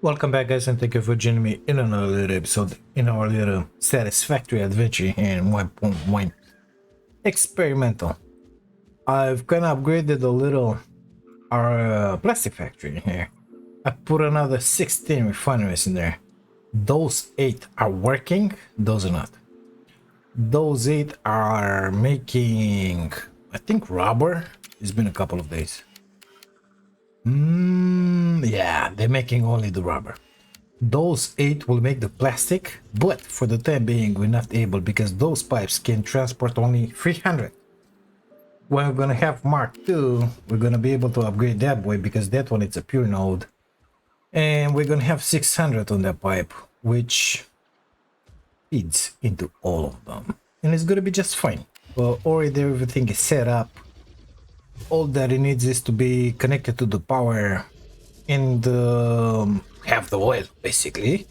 Welcome back, guys, and thank you for joining me in another little episode in our little Satisfactory adventure here in 1.1 experimental. I've kind of upgraded a little our plastic factory here. I put another 16 refineries in there. Those 8 are working, those are not. Those 8 are making, I think, rubber. It's been a couple of days. Yeah, they're making only the rubber. Those 8 will make the plastic, but for the time being we're not able because those pipes can transport only 300. When we're gonna have Mark II, we're gonna be able to upgrade that boy because that one is a pure node. And we're gonna have 600 on that pipe, which feeds into all of them. And it's gonna be just fine. Well, already everything is set up. All that it needs is to be connected to the power and have the oil, basically.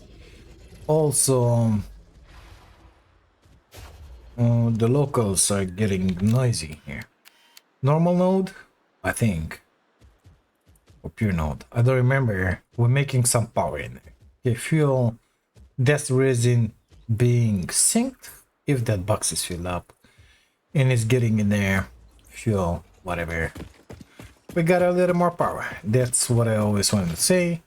Also, the locals are getting noisy here. Normal node, I think, or pure node, I don't remember. We're making some power in there. Okay, fuel, that's resin being synced if that box is filled up, and it's getting in there. Fuel, whatever. We got a little more power. That's what I always wanted to say.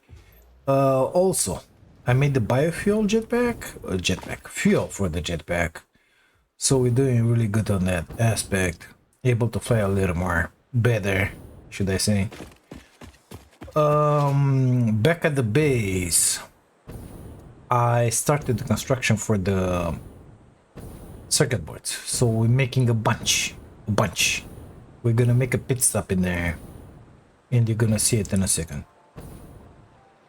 Also, I made the biofuel jetpack, fuel for the jetpack. So we're doing really good on that aspect. Able to fly a little more better, should I say. Back at the base, I started the construction for the circuit boards. So we're making a bunch. We're gonna make a pit stop in there, and you're gonna see it in a second.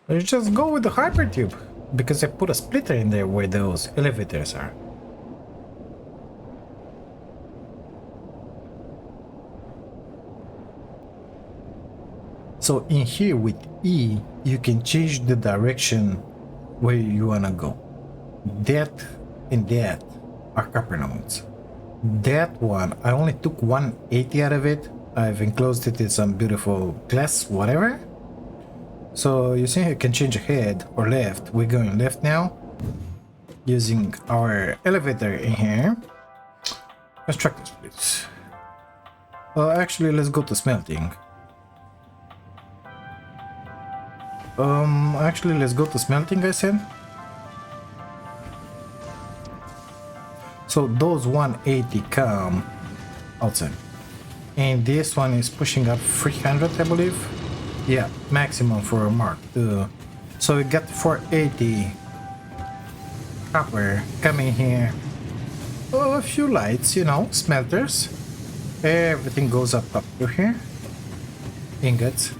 Let's just go with the hypertube because I put a splitter in there where those elevators are. So in here with E, you can change the direction where you wanna go. That and that are copper nodes. That one, I only took 180 out of it. I've enclosed it in some beautiful glass, whatever. So you see, you can change ahead or left. We're going left now, using our elevator in here. Constructor splits. Well, actually, let's go to smelting. Actually, let's go to smelting, I said. So those 180 come outside. And this one is pushing up 300, I believe. Yeah, maximum for a Mark II. So we got 480 copper coming here. Oh, a few lights, you know, smelters. Everything goes up to here. Ingots.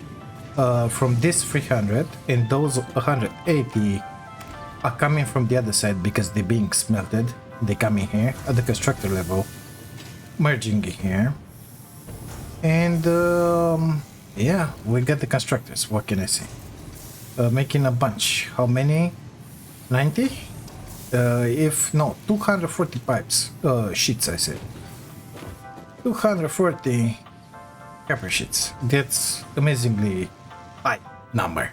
From this 300 and those 180 are coming from the other side because they're being smelted. They come in here at the constructor level, merging here. And yeah, we got the constructors. What can I say? Making a bunch. How many? 90? If no, 240 pipes. Sheets, I said. 240 copper sheets. That's amazingly high number.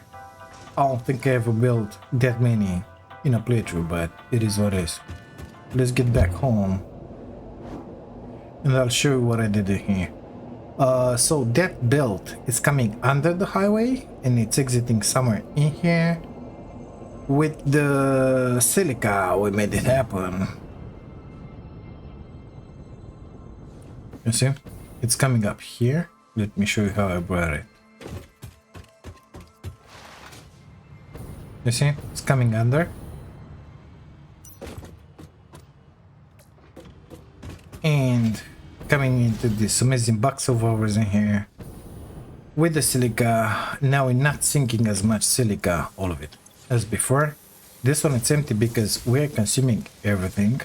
I don't think I ever built that many in a playthrough, but it is what it is. Let's get back home and I'll show you what I did in here. So that belt is coming under the highway and it's exiting somewhere in here. With the silica, we made it happen. You see? It's coming up here. Let me show you how I brought it. You see? It's coming under. And coming into this amazing box of overs in here with the silica. Now we're not sinking as much silica, all of it, as before. This one it's empty because we're consuming everything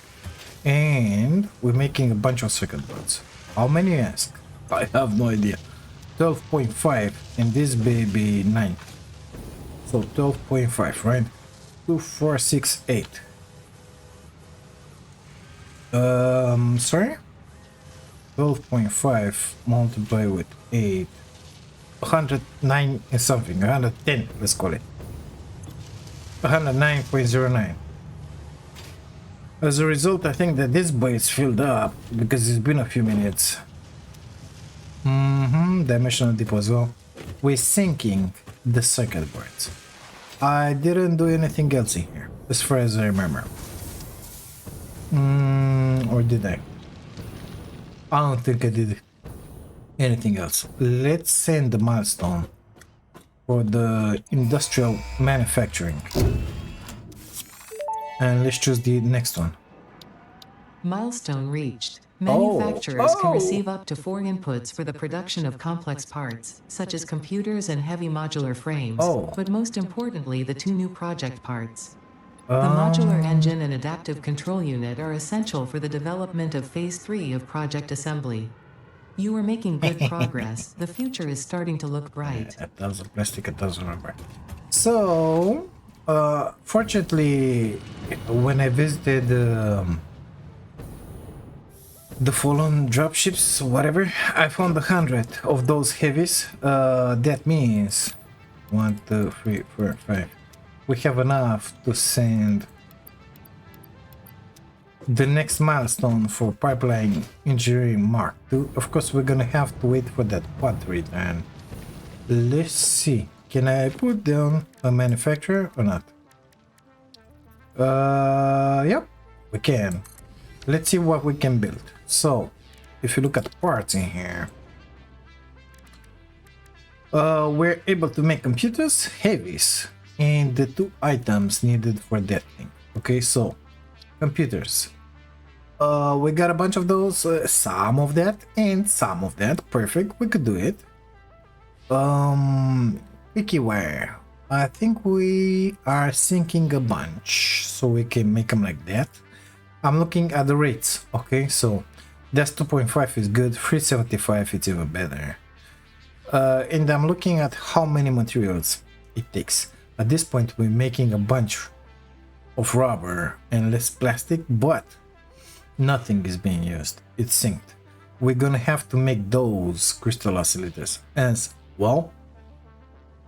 and we're making a bunch of circuit boards. How many, you ask? I have no idea. 12.5 and this baby 9. So 12.5, right? 2, 4, 6, 8. Sorry? 12.5 multiplied with 8. 109 and something, 110, let's call it. 109.09. As a result, I think that this boy is filled up because it's been a few minutes. Dimensional dip as well. We're sinking the circuit boards. I didn't do anything else in here, as far as I remember. Or did I? I don't think I did anything else. Let's send the milestone for the industrial manufacturing. And let's choose the next one. Milestone reached. Manufacturers can receive up to 4 inputs for the production of complex parts, such as computers and heavy modular frames, but most importantly the 2 new project parts. The modular engine and adaptive control unit are essential for the development of Phase 3 of project assembly. You are making good progress. The future is starting to look bright. That was a plastic, it doesn't remember. So, fortunately, when I visited the fallen dropships, whatever, I found 100 of those heavies. That means 1, 2, 3, 4, 5. We have enough to send the next milestone for pipeline engineering Mark II. Of course, we're gonna have to wait for that pod to return. Let's see. Can I put down a manufacturer or not? Yep, we can. Let's see what we can build. So, if you look at parts in here, we're able to make computers, heavies, and the 2 items needed for that thing. Okay, so computers. We got a bunch of those, some of that and some of that. Perfect, we could do it. Picky wire. I think we are sinking a bunch, so we can make them like that. I'm looking at the rates. Okay, so that's 2.5 is good, 375 it's even better. And I'm looking at how many materials it takes. At this point, we're making a bunch of rubber and less plastic, but nothing is being used. It's synced. We're gonna have to make those crystal oscillators as well.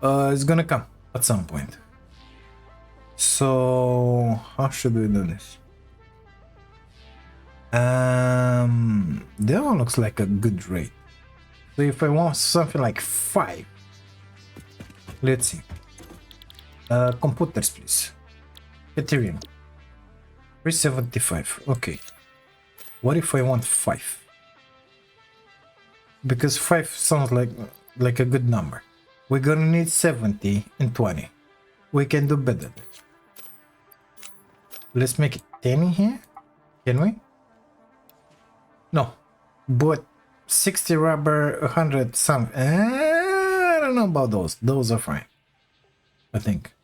It's gonna come at some point. So how should we do this? That one looks like a good rate. So if I want something like 5, let's see. Computers, please. Ethereum. 375. Okay. What if I want 5? Because 5 sounds like a good number. We're gonna need 70 and 20. We can do better. Let's make it 10 in here. Can we? No. But 60 rubber, 100 some. I don't know about those. Those are fine, I think.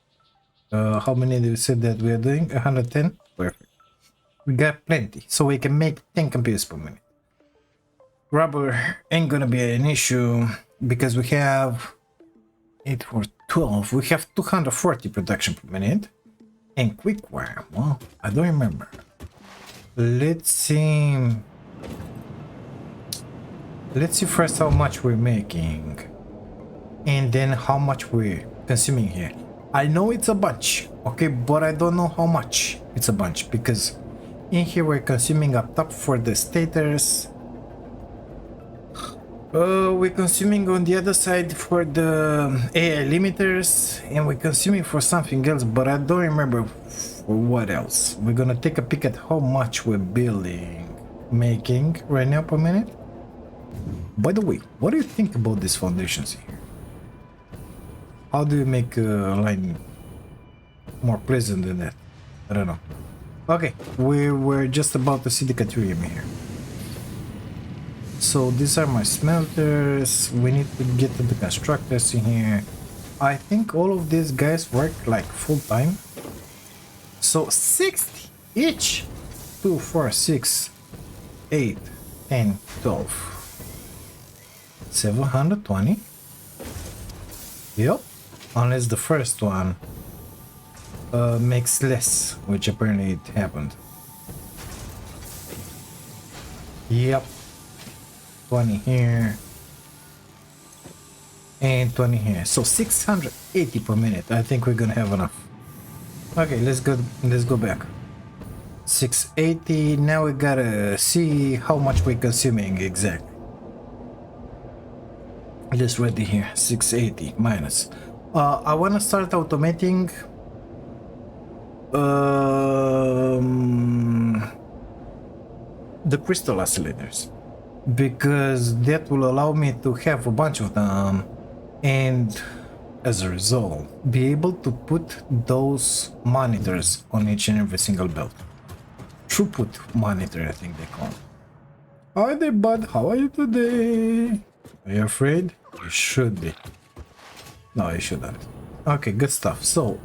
How many do you say that we are doing? 110? Perfect. We got plenty, so we can make 10 computers per minute. Rubber ain't gonna be an issue because we have 8 for 12. We have 240 production per minute. And quick wire, well, I don't remember. Let's see. Let's see first how much we're making. And then how much we're consuming here. I know it's a bunch, okay, but I don't know how much it's a bunch, because in here we're consuming up top for the stators. We're consuming on the other side for the AI limiters, and we're consuming for something else, but I don't remember for what else. We're gonna take a peek at how much we're making right now per minute. By the way, what do you think about these foundations here? How do you make a line more pleasant than that? I don't know. Okay, we're just about to see the Caterium here. So these are my smelters. We need to get to the constructors in here. I think all of these guys work like full time. So 60 each. 2, 4, 6, 8, 10, 12. 720. Yep. Unless the first one makes less, which apparently it happened. Yep. 20 here. And 20 here. So 680 per minute. I think we're gonna have enough. Okay, let's go back. 680. Now we gotta see how much we're consuming exactly. Let's read it here. 680 minus. I wanna start automating the crystal oscillators, because that will allow me to have a bunch of them, and as a result be able to put those monitors on each and every single belt. Throughput monitor, I think they call it. Hi there, bud. How are you today? Are you afraid? You should be. No, you shouldn't. Okay, good stuff. So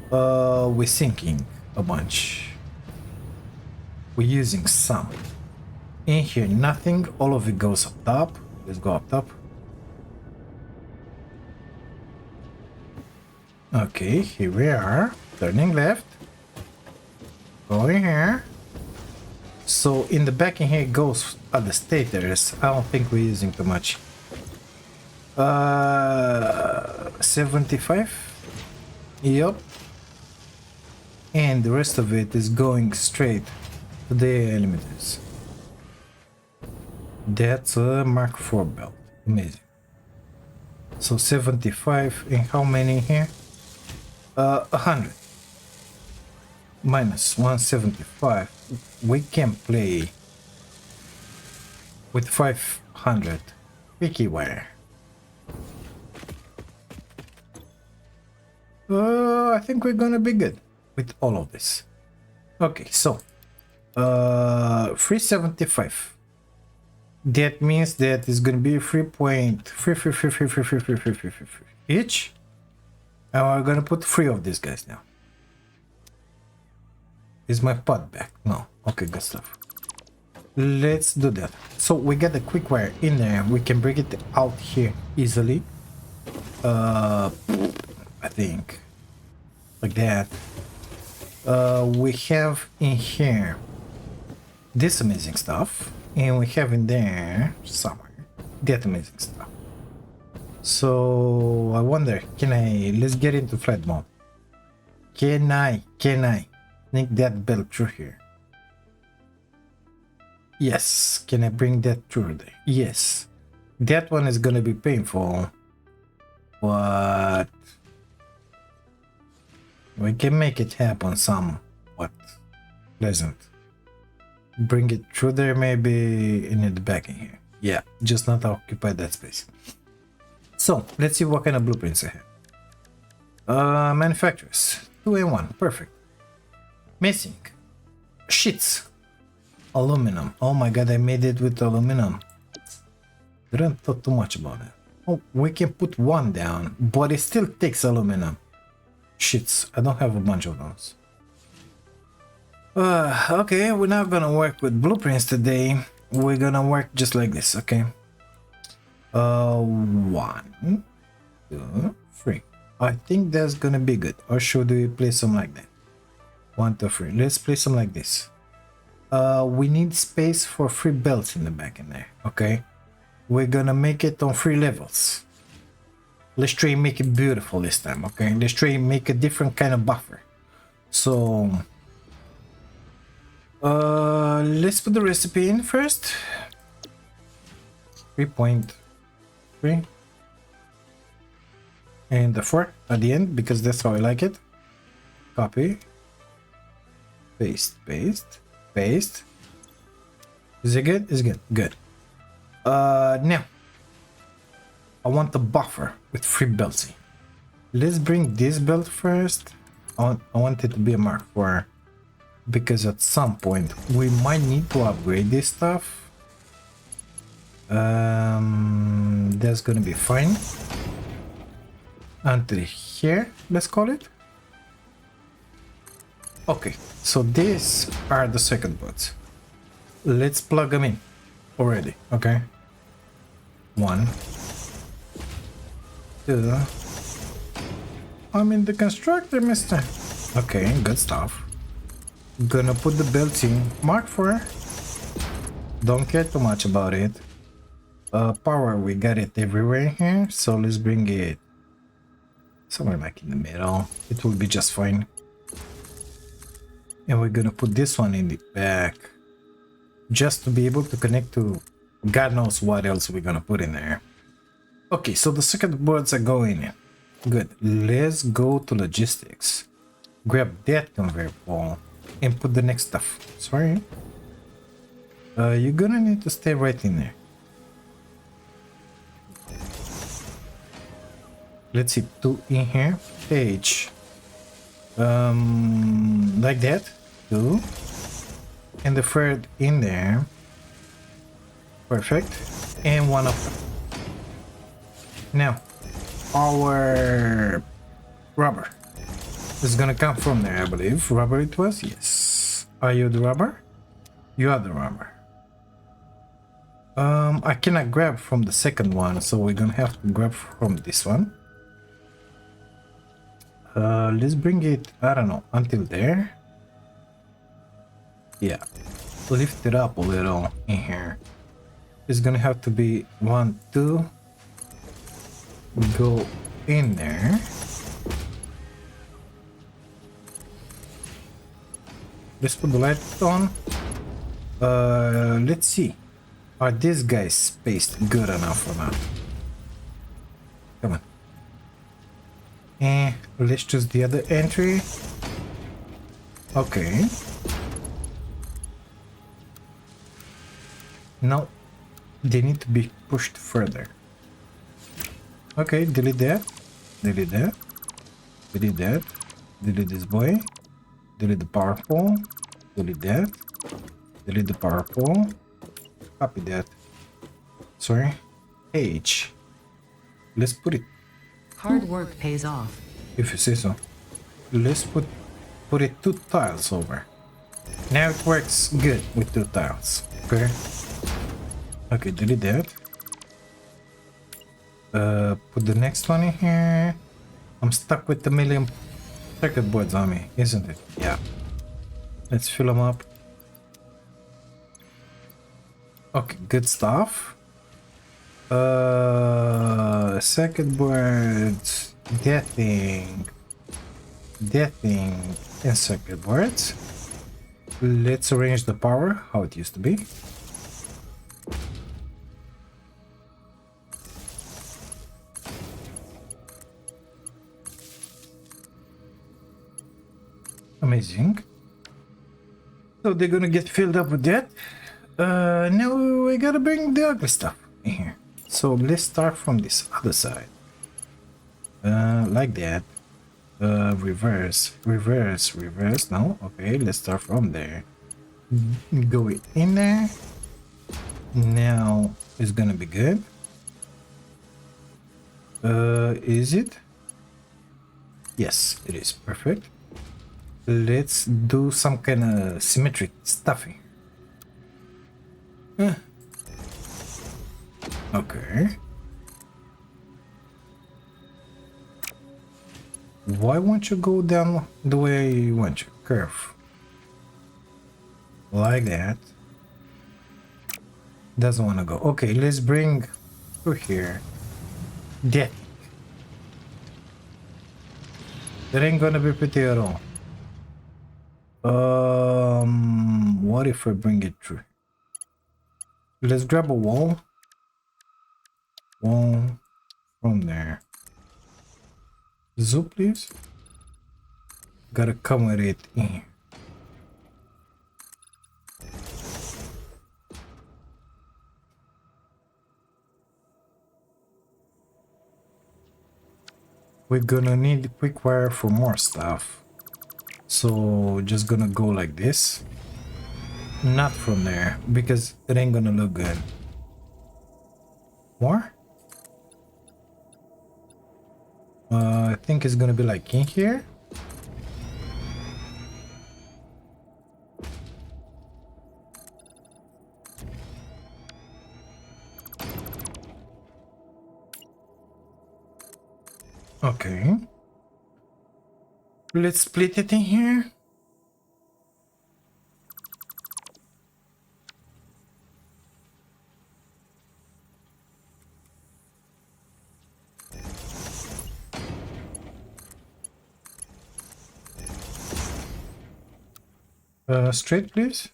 we're sinking a bunch. We're using some. In here, nothing. All of it goes up top. Let's go up top. Okay, here we are. Turning left. Going here. So in the back in here goes the stators. I don't think we're using too much. 75. Yup. And the rest of it is going straight to the limiters. That's a Mark IV belt. Amazing. So 75, and how many here? 100. Minus 175. We can play with 500 picky wire. I think we're gonna be good with all of this. Okay, so 375. That means that it's gonna be 3.3 each, and we're gonna put 3 of these guys now. Is my pod back? No. Okay, good stuff. Let's do that. So we got the quick wire in there. We can bring it out here easily. I think like that. We have in here this amazing stuff, and we have in there somewhere that amazing stuff. So I wonder, let's get into flight mode. Can I sneak that belt through here? Yes. Can I bring that through there? Yes. That one is gonna be painful, but we can make it happen somewhat pleasant. Bring it through there, maybe in the back in here. Yeah, just not occupy that space. So let's see what kind of blueprints I have. Manufacturers 2 and 1, perfect. Missing sheets, aluminum. Oh my god, I made it with aluminum. Didn't thought too much about it. Oh, we can put 1 down, but it still takes aluminum. Sheets, I don't have a bunch of those. Okay, we're not gonna work with blueprints today. We're gonna work just like this, okay? 1, 2, 3. I think that's gonna be good. Or should we place them like that? 1, 2, 3. Let's place them like this. We need space for 3 belts in the back in there, okay? We're gonna make it on 3 levels. Let's try and make it beautiful this time, okay? Let's try and make a different kind of buffer. So let's put the recipe in first. 3.3 and the 4 at the end, because that's how I like it. Copy, paste. Is it good? It's good. Good. Now I want the buffer with 3 belts. Let's bring this belt first. I want it to be a Mark IV, because at some point we might need to upgrade this stuff. That's gonna be fine. Until here, let's call it. Okay, so these are the second bots. Let's plug them in already, okay? 1, 2. I'm in the constructor, mister. Okay, good stuff. Gonna put the belts in. Mark IV. Don't care too much about it. Power, we got it everywhere here, so let's bring it somewhere like in the middle. It will be just fine. And we're gonna put this one in the back just to be able to connect to God knows what else we're gonna put in there. Okay, so the circuit boards are going in. Good. Let's go to logistics. Grab that conveyor belt and put the next stuff. Sorry. You're gonna need to stay right in there. Let's see, 2 in here. Page. Like that. 2. And the third in there. Perfect. And 1 up. Now, our rubber is gonna come from there, I believe. Rubber it was? Yes. Are you the rubber? You are the rubber. I cannot grab from the second one, so we're gonna have to grab from this one. Let's bring it, I don't know, until there. Yeah. Lift it up a little in here. It's gonna have to be 1, 2. Go in there. Let's put the light on. Let's see. Are these guys spaced good enough or not? Come on. And let's choose the other entry. Okay. No. They need to be pushed further. Okay, delete that. Delete that. Delete that. Delete this boy. Delete the power pole. Delete that. Delete the power pole. Copy that. Sorry. H. Let's put it. Hard work pays off. If you say so. Let's put it 2 tiles over. Now it works good with 2 tiles. Okay. Okay, delete that. Put the next one in here. I'm stuck with the million circuit boards on me, isn't it? Yeah. Let's fill them up. Okay, good stuff. Circuit boards, that thing, and circuit boards. Let's arrange the power how it used to be. Amazing. So they're gonna get filled up with that. Now we gotta bring the ugly stuff in here. So let's start from this other side. Like that. Reverse, reverse, reverse. No, okay, let's start from there. Go in there. Now it's gonna be good. Is it? Yes, it is perfect. Let's do some kind of symmetric stuffing. Okay. Why won't you go down the way you want to? Curve. Like that. Doesn't want to go. Okay, let's bring through here. That. That ain't gonna be pretty at all. What if I bring it through? Let's grab a wall. Wall from there. Zoo, please. Gotta come with it in here. We're gonna need quick wire for more stuff. So just gonna go like this. Not from there, because it ain't gonna look good. More? I think it's gonna be like in here. Okay. Let's split it in here. Straight, please.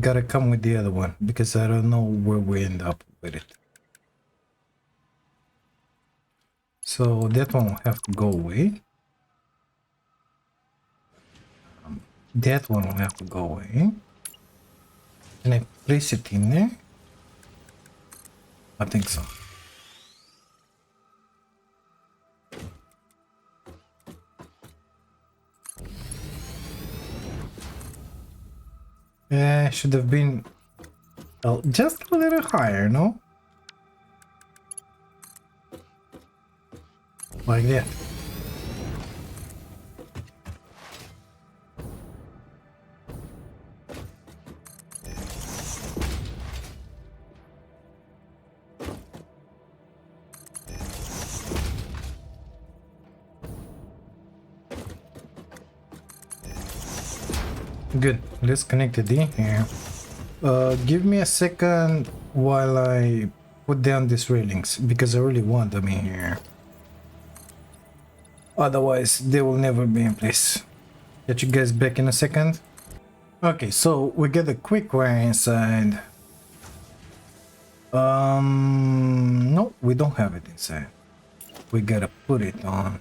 Gotta come with the other one because I don't know where we end up with it. So that one will have to go away. That one will have to go away. Can I place it in there? I think so. Yeah, should have been just a little higher, no? Like that. Good. Let's connect it in here. Give me a second while I put down these railings because I really want them in here. Otherwise, they will never be in place. Get you guys back in a second. Okay, so we get a quick wire inside. No, we don't have it inside. We gotta put it on.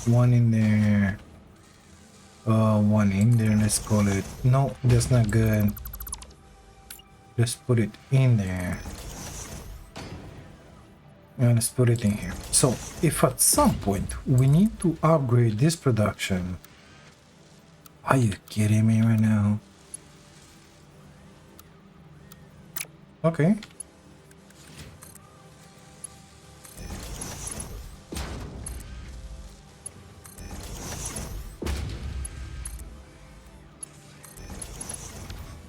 One in there. One in there, let's call it. No, that's not good. Let's put it in there. And let's put it in here. So, if at some point we need to upgrade this production. Are you kidding me right now? Okay.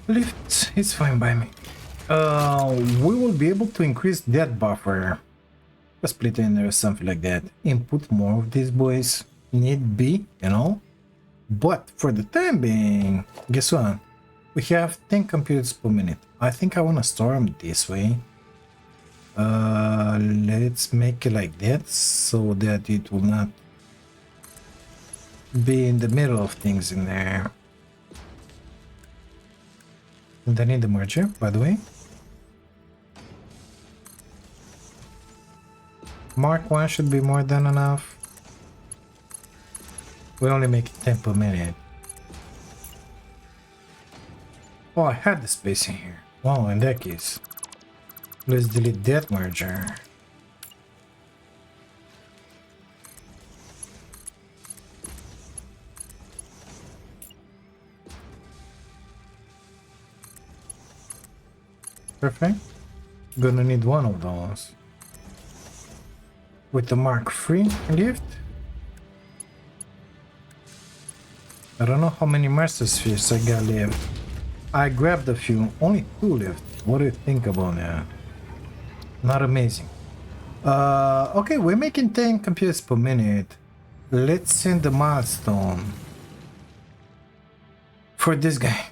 Lift is fine by me. We will be able to increase that buffer. A split in there or something like that. Input more of these boys. Need be, you know. But for the time being, guess what? We have 10 computers per minute. I think I want to store them this way. Let's make it like that so that it will not be in the middle of things in there. And I need the merger, by the way. Mark 1 should be more than enough. We only make it 10 per minute. Oh, I had the space in here. Well, in that case, let's delete that merger. Perfect. Gonna need one of those. With the Mark III lift. I don't know how many Master Spheres I got left. I grabbed a few, only 2 left. What do you think about that? Not amazing. Okay, we're making 10 computers per minute. Let's send the milestone for this guy.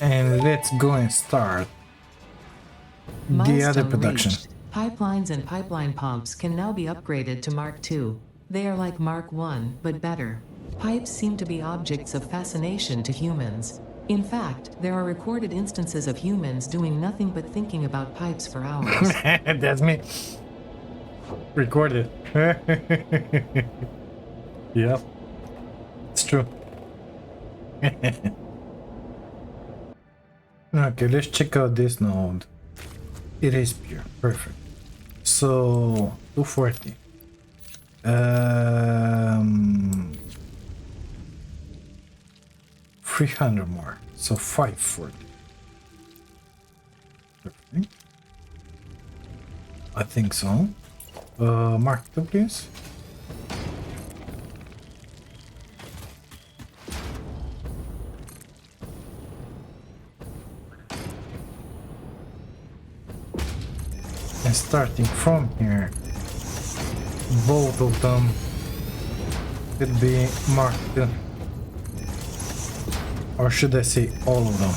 And let's go and start the other production. Reached. Pipelines and pipeline pumps can now be upgraded to Mark II. They are like Mark I, but better. Pipes seem to be objects of fascination to humans. In fact, there are recorded instances of humans doing nothing but thinking about pipes for hours. That's me. Recorded. Yep. It's true. Okay, let's check out this node. It is pure. Perfect. So 240. 300 more. So 540. Perfect. I think so. Mark 2, please. And starting from here, both of them could be marked. Or should I say all of them?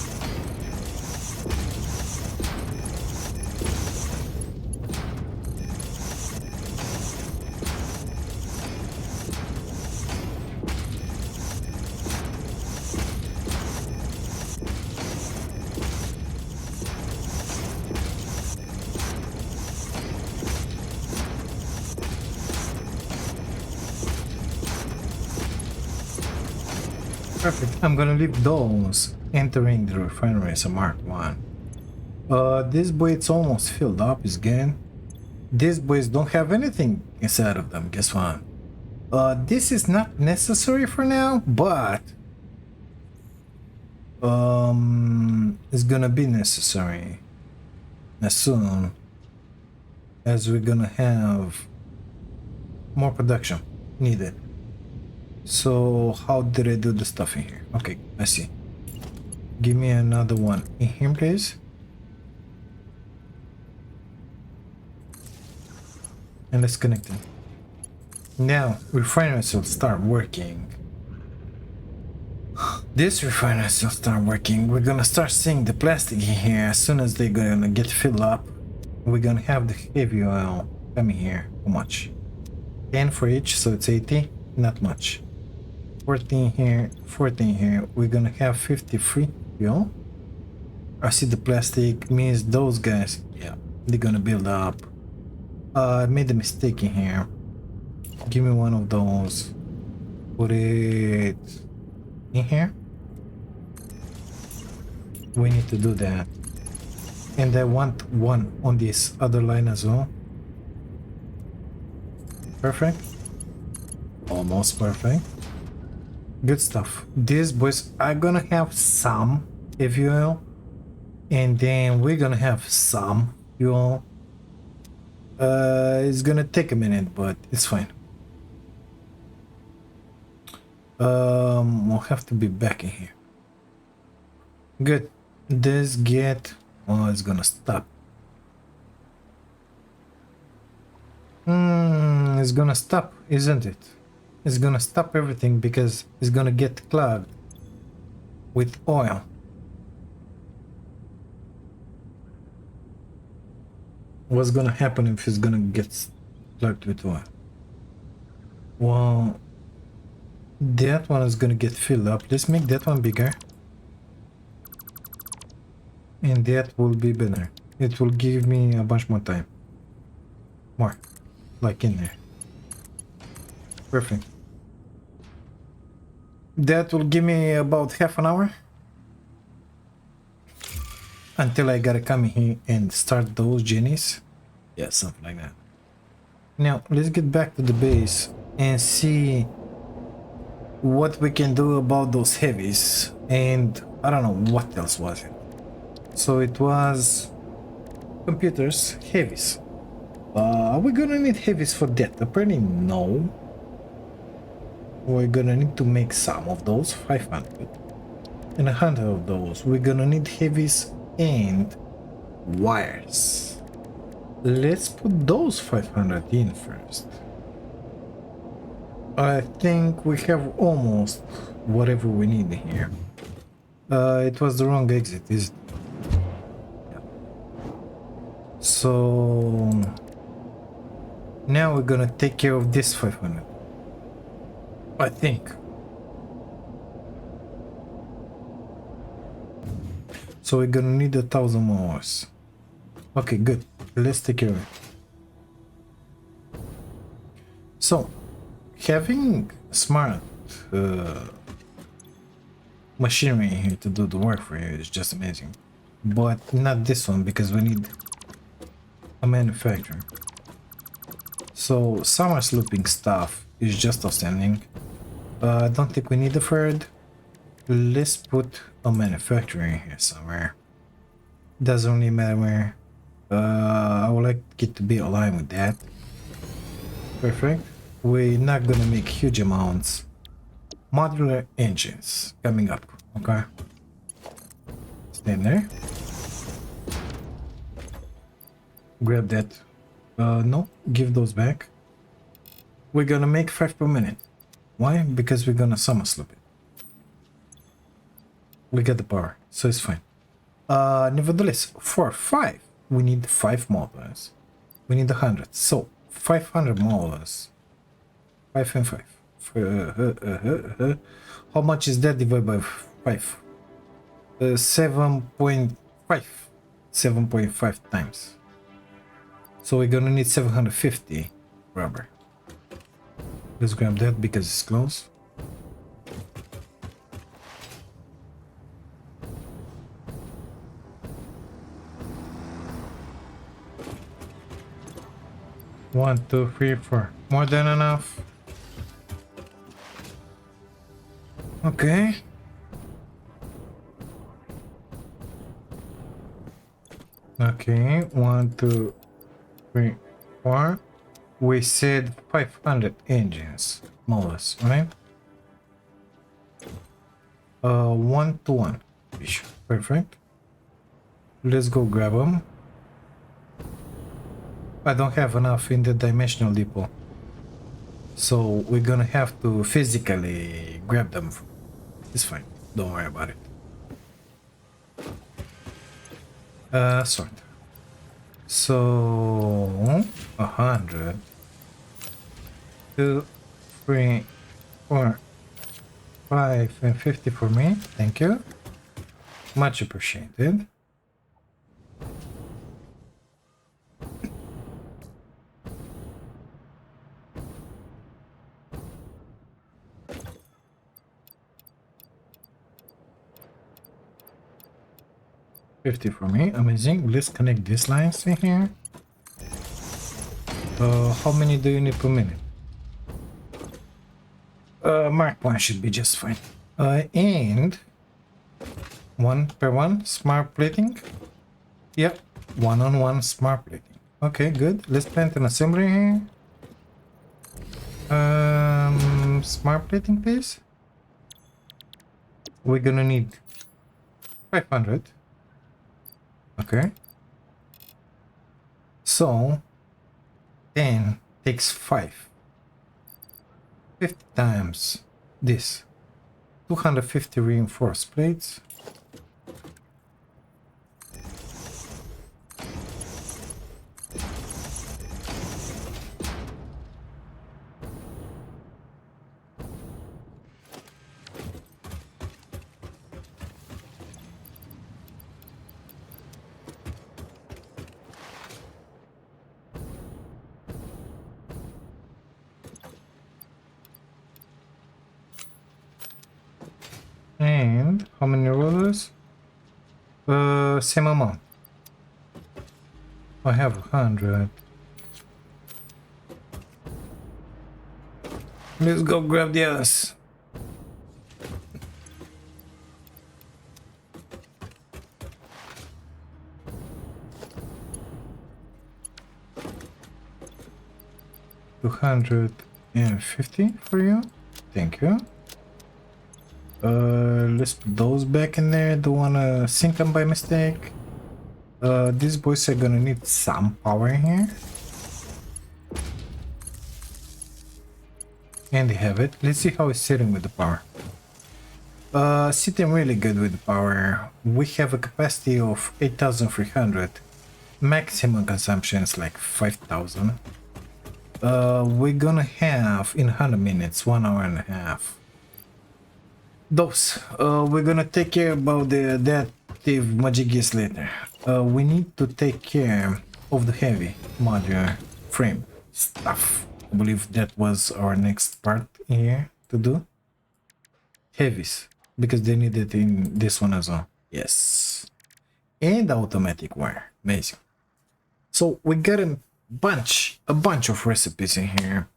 Perfect. I'm gonna leave those entering the refinery as a Mark 1. This boy's almost filled up again. These boys don't have anything inside of them, guess what? This is not necessary for now, but it's gonna be necessary as soon as we're gonna have more production needed. So how did I do the stuff in here? Okay, I see. Give me another one in here, please. And let's connect it. Now, refineries will start working. This refineries will start working. We're gonna start seeing the plastic in here as soon as they're gonna get filled up. We're gonna have the heavy oil coming here. How much? 10 for each, so it's 80. Not much. 14 here, 14 here. We're gonna have 53 fuel. I see the plastic means those guys, yeah, they're gonna build up. I made a mistake in here. Give me one of those. Put it in here. We need to do that. And I want one on this other line as well. Perfect. Almost perfect. Good stuff. These boys are gonna have some fuel, and then we're gonna have some fuel. It's gonna take a minute, but it's fine. We'll have to be back in here. Good. This get, oh, it's gonna stop. It's gonna stop, isn't it? It's gonna stop everything because it's gonna get clogged with oil. What's gonna happen if it's gonna get clogged with oil? Well, that one is gonna get filled up. Let's make that one bigger. And that will be better. It will give me a bunch more time. More. Like in there. Perfect. That will give me about half an hour. Until I gotta come here and start those genies. Yeah, something like that. Now, let's get back to the base and see what we can do about those heavies. And I don't know what else was it. So it was computers, heavies. Are we gonna need heavies for that? Apparently no. We're gonna need to make some of those, 500 and 100 of those. We're gonna need heavies and wires. Let's put those 500 in first. I think we have almost whatever we need here. It was the wrong exit, is it? Yeah. So now we're gonna take care of this 500. I think. So we're gonna need 1,000 more hours. Okay, good. Let's take care of it. So, having smart machinery here to do the work for you is just amazing. But not this one, because we need a manufacturer. So, summer slooping stuff is just outstanding. I don't think we need a third. Let's put a manufacturer in here somewhere. Doesn't really matter where. I would like it to be aligned with that. Perfect. We're not gonna make huge amounts. Modular engines coming up. Okay. Stand there. Grab that. No, give those back. We're gonna make 5 per minute. Why? Because we're gonna summer sloop it. we get the power, so it's fine. Nevertheless, for 5, we need 5 modulars. We need 100, so 500 modulars. 5 and 5. How much is that divided by 5? 7.5. 7.5 times. So we're gonna need 750 rubber. Let's grab that because it's close. One, two, three, four. More than enough. Okay. Okay, 1, 2, 3, 4. We said 500 engines, more or less, right? 1 to 1. Perfect. Let's go grab them. I don't have enough in the dimensional depot, so we're gonna have to physically grab them. It's fine, don't worry about it. Sort. So 100, 2, 3, 4, 5, and 50 for me. Thank you. Much appreciated. $50 for me. Amazing. Let's connect these lines in here. How many do you need per minute? Mark 1 should be just fine. And 1 per 1 smart plating. Yep, 1-on-1 smart plating. Okay, good. Let's plant an assembly here. Smart plating, please. We're gonna need 500. Okay. So 10 takes 5. 50 times this. 250 reinforced plates. And how many rollers? Same amount. I have 100. Let's go grab the others. $250 for you. Thank you. Let's put those back in there. Don't wanna sink them by mistake. These boys are gonna need some power here. And they have it. Let's see how it's sitting with the power. Sitting really good with the power. We have a capacity of 8,300. Maximum consumption is like 5,000. We're gonna have in 100 minutes, 1 hour and a half. Those. We're gonna take care about the adaptive magic gears later. We need to take care of the heavy modular frame stuff. I believe that was our next part here to do. Heavies, because they need it in this one as well. Yes. And automatic wire. Amazing. So we got a bunch of recipes in here.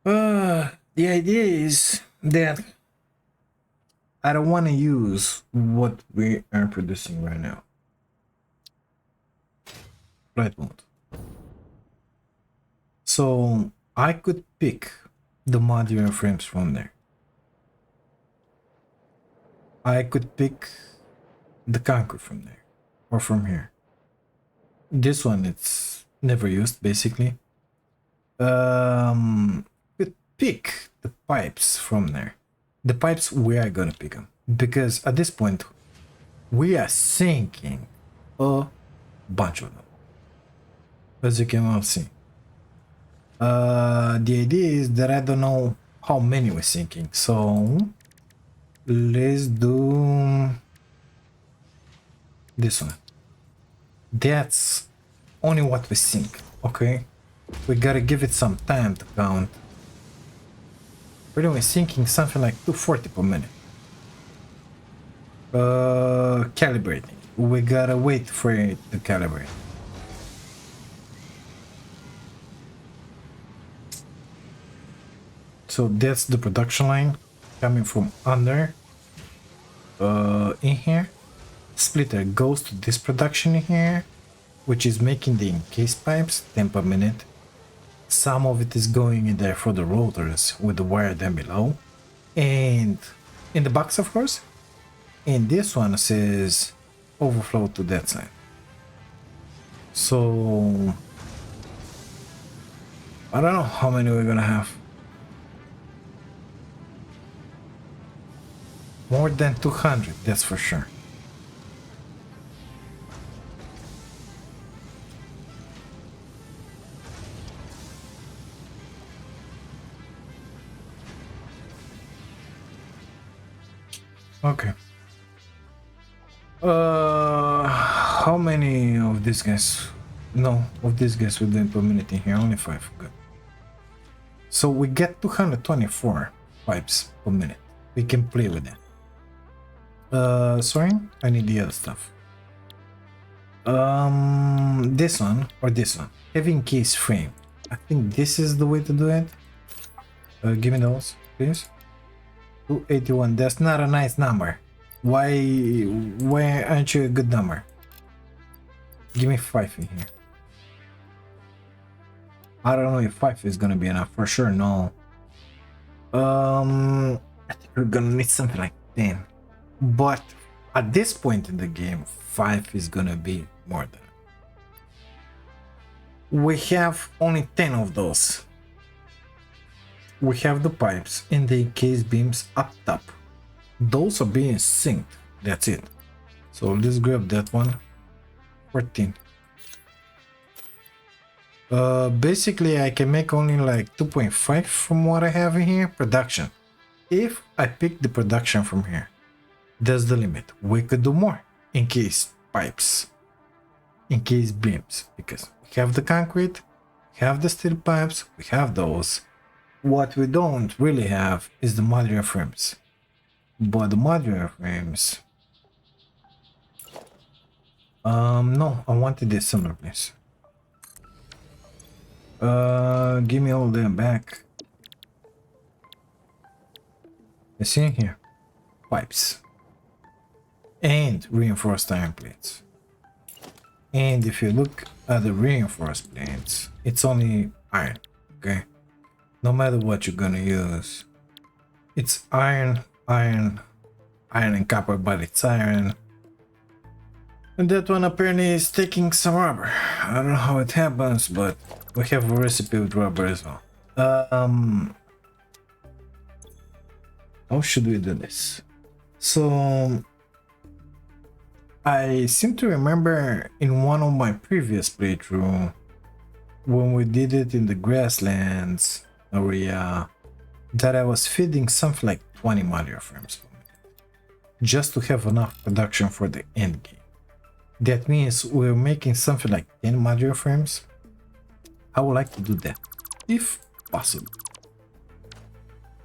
The idea is that I don't want to use what we are producing right now. Flight mode. So I could pick the modular frames from there. I could pick the concrete from there or from here. This one it's never used basically. Could pick the pipes from there. The pipes we are gonna pick them. because at this point we are sinking a bunch of them, as you can all see. The idea is that I don't know how many we're sinking, so let's do this one. That's only what we sink, okay? We gotta give it some time to count. We're doing sinking something like 240 per minute. Calibrating. We gotta wait for it to calibrate. So that's the production line coming from under in here. Splitter goes to this production in here, which is making the encased pipes 10 per minute. Some of it is going in there for the rotors with the wire down below, and in the box, of course. And this one says overflow to that side. So I don't know how many we're gonna have. More than 200, that's for sure. Okay. How many of these guys? No, of these guys we're doing per minute in here. Only 5. Good. So we get 224 pipes per minute. We can play with that. Sorry, I need the other stuff. This one or this one. Having case frame. I think this is the way to do it. Give me those, please. 281. That's not a nice number. Why aren't you a good number? Give me 5 in here. I don't know if 5 is gonna be enough. For sure, no. I think we're gonna need something like 10. But at this point in the game, 5 is gonna be more than. We have only 10 of those. We have the pipes and the encased beams up top. Those are being synced. That's it. So let's grab that one. 14. Basically I can make only like 2.5 from what I have in here. Production. If I pick the production from here, that's the limit. We could do more. Encased pipes. Encased beams. Because we have the concrete, we have the steel pipes, we have those. What we don't really have is the modular frames. But the modular frames... no, I wanted this similar place. Give me all them back. You see here? Pipes. And reinforced iron plates. And if you look at the reinforced plates, it's only iron, okay? No matter what you're gonna use, it's iron, iron, iron and copper, but it's iron. And that one apparently is taking some rubber. I don't know how it happens, but we have a recipe with rubber as well. How should we do this? So I seem to remember in one of my previous playthrough when we did it in the grasslands area that I was feeding something like 20 modular frames per minute just to have enough production for the end game. That means we're making something like 10 modular frames. I would like to do that if possible.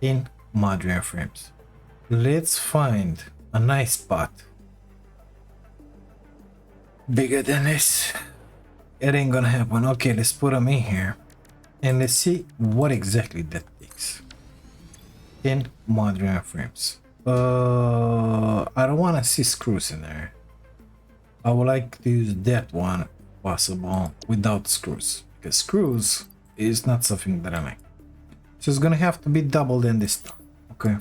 10 modular frames. Let's find a nice spot bigger than this. It ain't gonna happen. Okay, let's put them in here and let's see what exactly that takes. 10 modular frames. I don't want to see screws in there. I would like to use that one if possible without screws, because screws is not something that I like. So it's gonna have to be double than this stuff. Okay,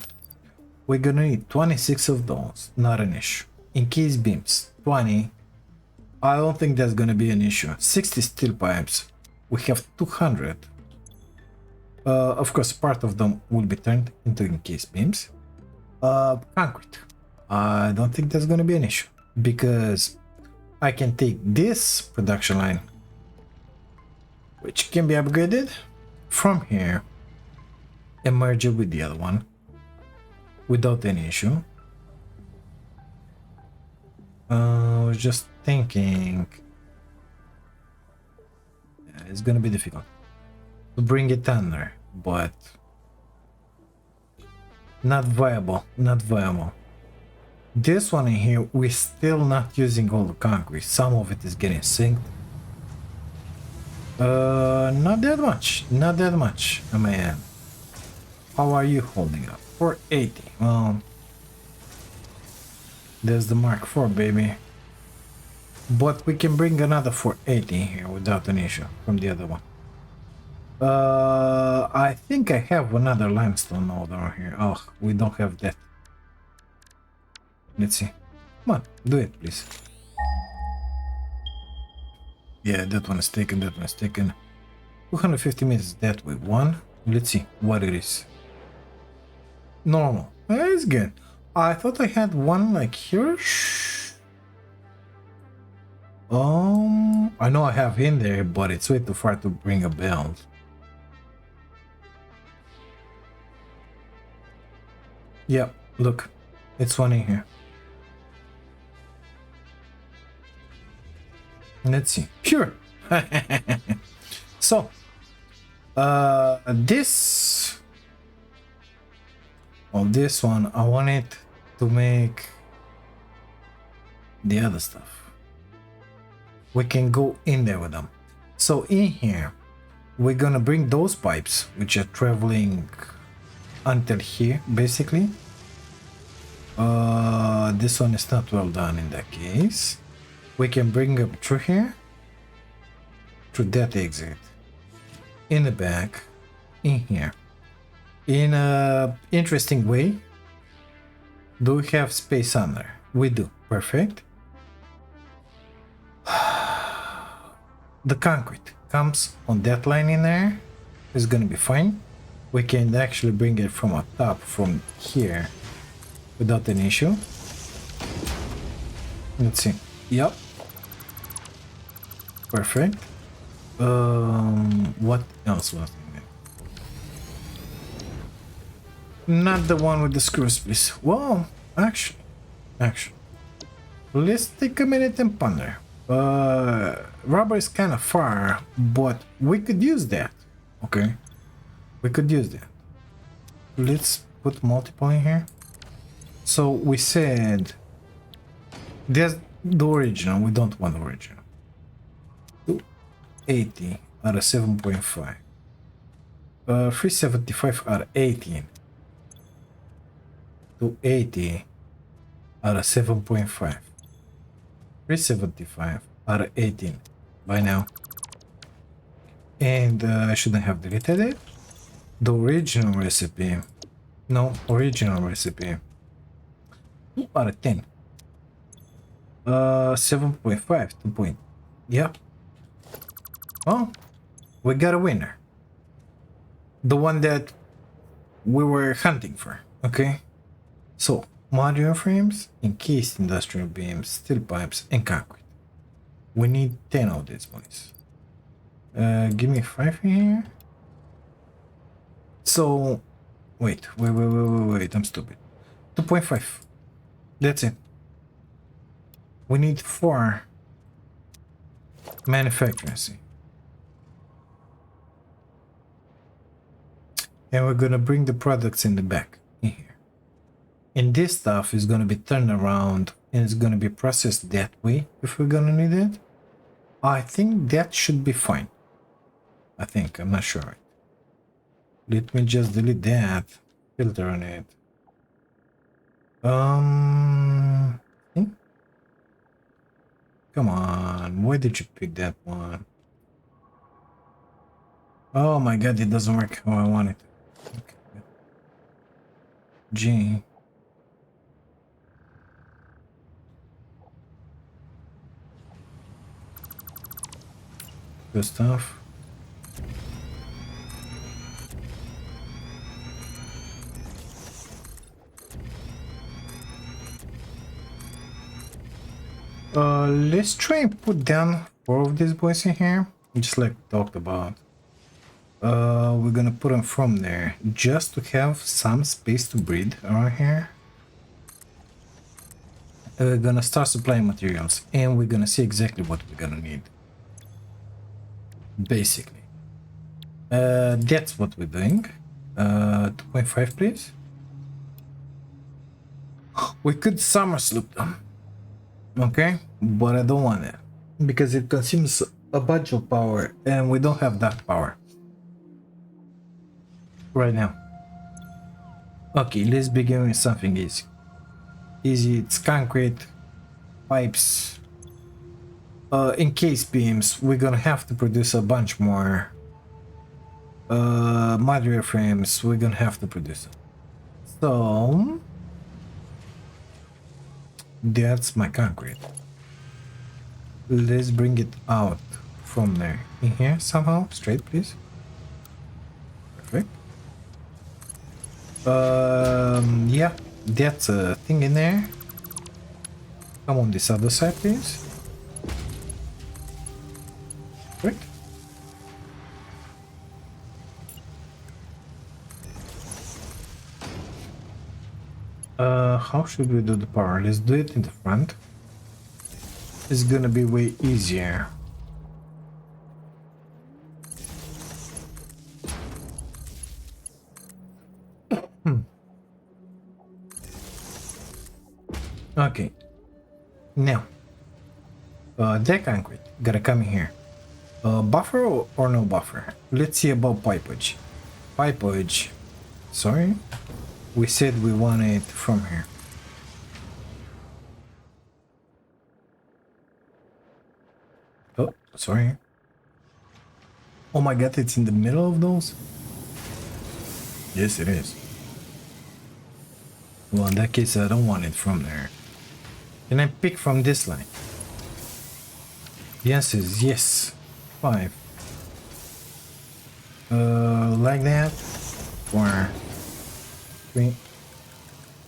we're gonna need 26 of those, not an issue. Encased beams 20. I don't think that's gonna be an issue. 60 steel pipes, we have 200. Of course part of them will be turned into encased beams. Concrete I don't think that's gonna be an issue because I can take this production line, which can be upgraded from here and merge it with the other one without any issue. I was just thinking it's gonna be difficult to bring it under, but not viable, not viable. This one in here, we're still not using all the concrete. Some of it is getting synced. Not that much, not that much. Oh man, how are you holding up? 480. Well, there's the Mark IV, baby. But we can bring another 480 here without an issue from the other one. I think I have another limestone node over here. Oh, we don't have that. Let's see. Come on, do it, please. Yeah, that one is taken, that one is taken. 250 meters that way. One. Let's see what it is. Normal. That's good. I thought I had one like here. I know I have in there, but it's way too far to bring a belt. Yep, look. It's one in here. Let's see. Pure. So, this one, I want it to make the other stuff. We can go in there with them. So in here, we're gonna bring those pipes, which are traveling until here, basically. This one is not well done in that case. We can bring up through here, through that exit, in the back, in here. In a interesting way, do we have space under? We do. Perfect. The concrete comes on that line in there. It's gonna be fine. We can actually bring it from a top from here without an issue. Let's see. Yep. Perfect. What else was in there? Not the one with the screws, please. Well, actually, let's take a minute and ponder. Rubber is kind of far, but we could use that. Okay, we could use that. Let's put multiple in here. So we said there's the original. We don't want the original. 280 out of 7.5. 375 out of 18. 280 out of 7.5. 375 out of 18 by now. And I shouldn't have deleted it. The original recipe. No, original recipe. 2 out of 10. 7.5, 2 point. Yep. Oh, we got a winner. The one that we were hunting for. Okay. So, modular frames, encased industrial beams, steel pipes, and concrete. We need 10 of these boys. Give me 5 here. So, wait, I'm stupid. 2.5. That's it. We need 4 manufacturers. And we're gonna bring the products in the back in here. And this stuff is gonna be turned around and it's gonna be processed that way if we're gonna need it. I think that should be fine. I think, I'm not sure. Let me just delete that. Filter on it. Come on, why did you pick that one? Oh my god, it doesn't work how I want it. Okay. G. Good stuff. Let's try and put down 4 of these boys in here, just like we talked about. We're gonna put them from there, just to have some space to breed around here. We're gonna start supplying materials, and we're gonna see exactly what we're gonna need. Basically. That's what we're doing. 2.5, please. We could summer sloop them. Okay, but I don't want it because it consumes a bunch of power and we don't have that power right now. Okay, let's begin with something easy. It's concrete, pipes, encased beams. We're gonna have to produce a bunch more. Modular frames, we're gonna have to produce it. So that's my concrete. Let's bring it out from there. In here somehow, straight please. Perfect. Yeah, that's a thing in there. Come on this other side please. Great. How should we do the power? Let's do it in the front. It's gonna be way easier. Okay. Now, that concrete gotta come in here. Buffer or no buffer? Let's see about pipeage. Pipeage. Sorry, we said we want it from here. Oh, sorry. Oh my god, it's in the middle of those? Yes, it is. Well, in that case, I don't want it from there. Can I pick from this line? The answer is yes. 5. Like that. 4. 3.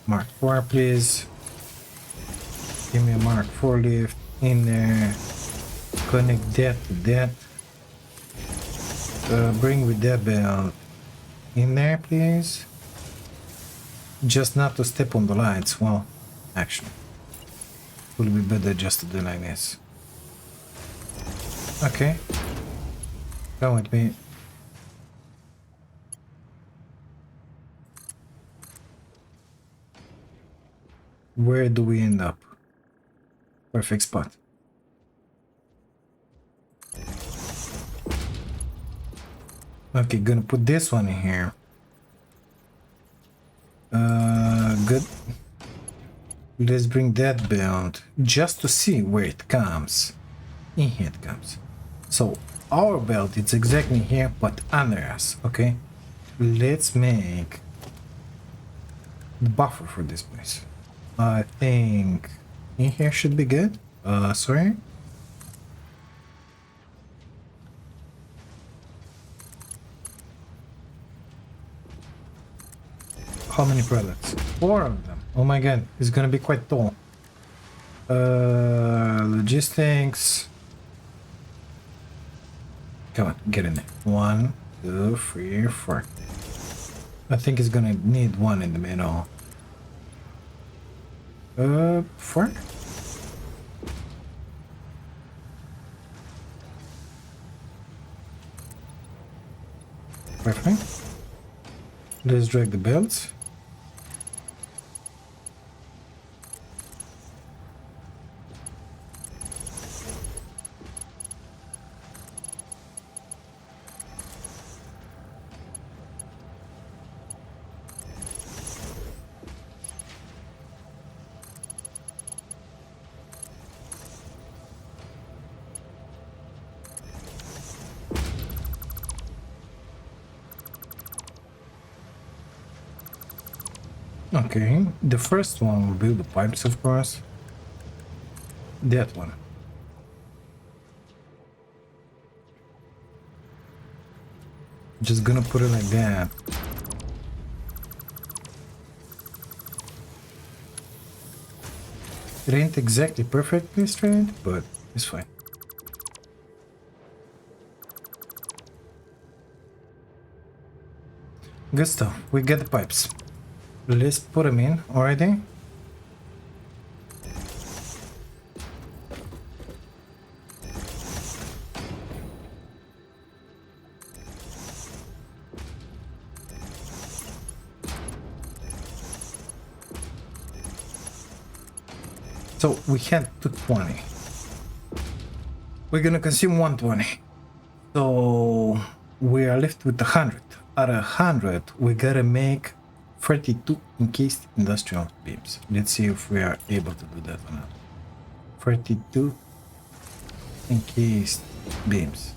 Mark 4, please. Give me a Mark 4 lift in there. Connect that to that. Bring with that belt in there, please. Just not to step on the lights. Well, actually, it would be better just to do like this. Okay. Come with me. Where do we end up? Perfect spot. Okay, gonna put this one in here. Good. Let's bring that belt just to see where it comes. In here it comes. So our belt is exactly here, but under us. Okay. Let's make the buffer for this place. I think in here should be good. Sorry. How many products? 4 of them. Oh my god, it's gonna be quite tall. Logistics. Come on, get in there. 1, 2, 3, 4. I think it's gonna need 1 in the middle. 4? Perfect. Let's drag the belts. Okay, the first one will build the pipes, of course. That one. Just gonna put it like that. It ain't exactly perfectly straight, but it's fine. Good stuff. We get the pipes. Let's put them in already. So we had 220. We're gonna consume 120. So we are left with 100. Out of 100, we gotta make 32 encased industrial beams. Let's see if we are able to do that or not. 32 encased beams.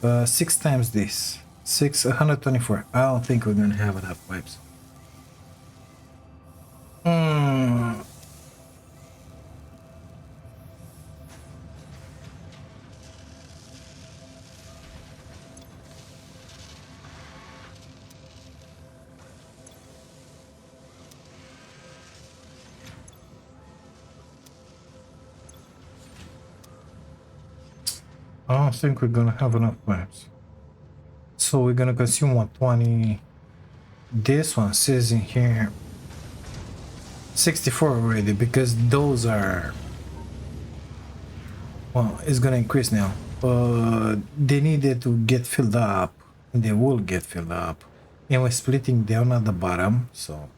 6 times this. 124. I don't think we're gonna have enough pipes. I don't think we're gonna have enough pipes. So we're gonna consume 120. This one says in here 64 already, because those are, well, it's gonna increase now. They needed to get filled up. They will get filled up. And we're splitting down at the bottom, so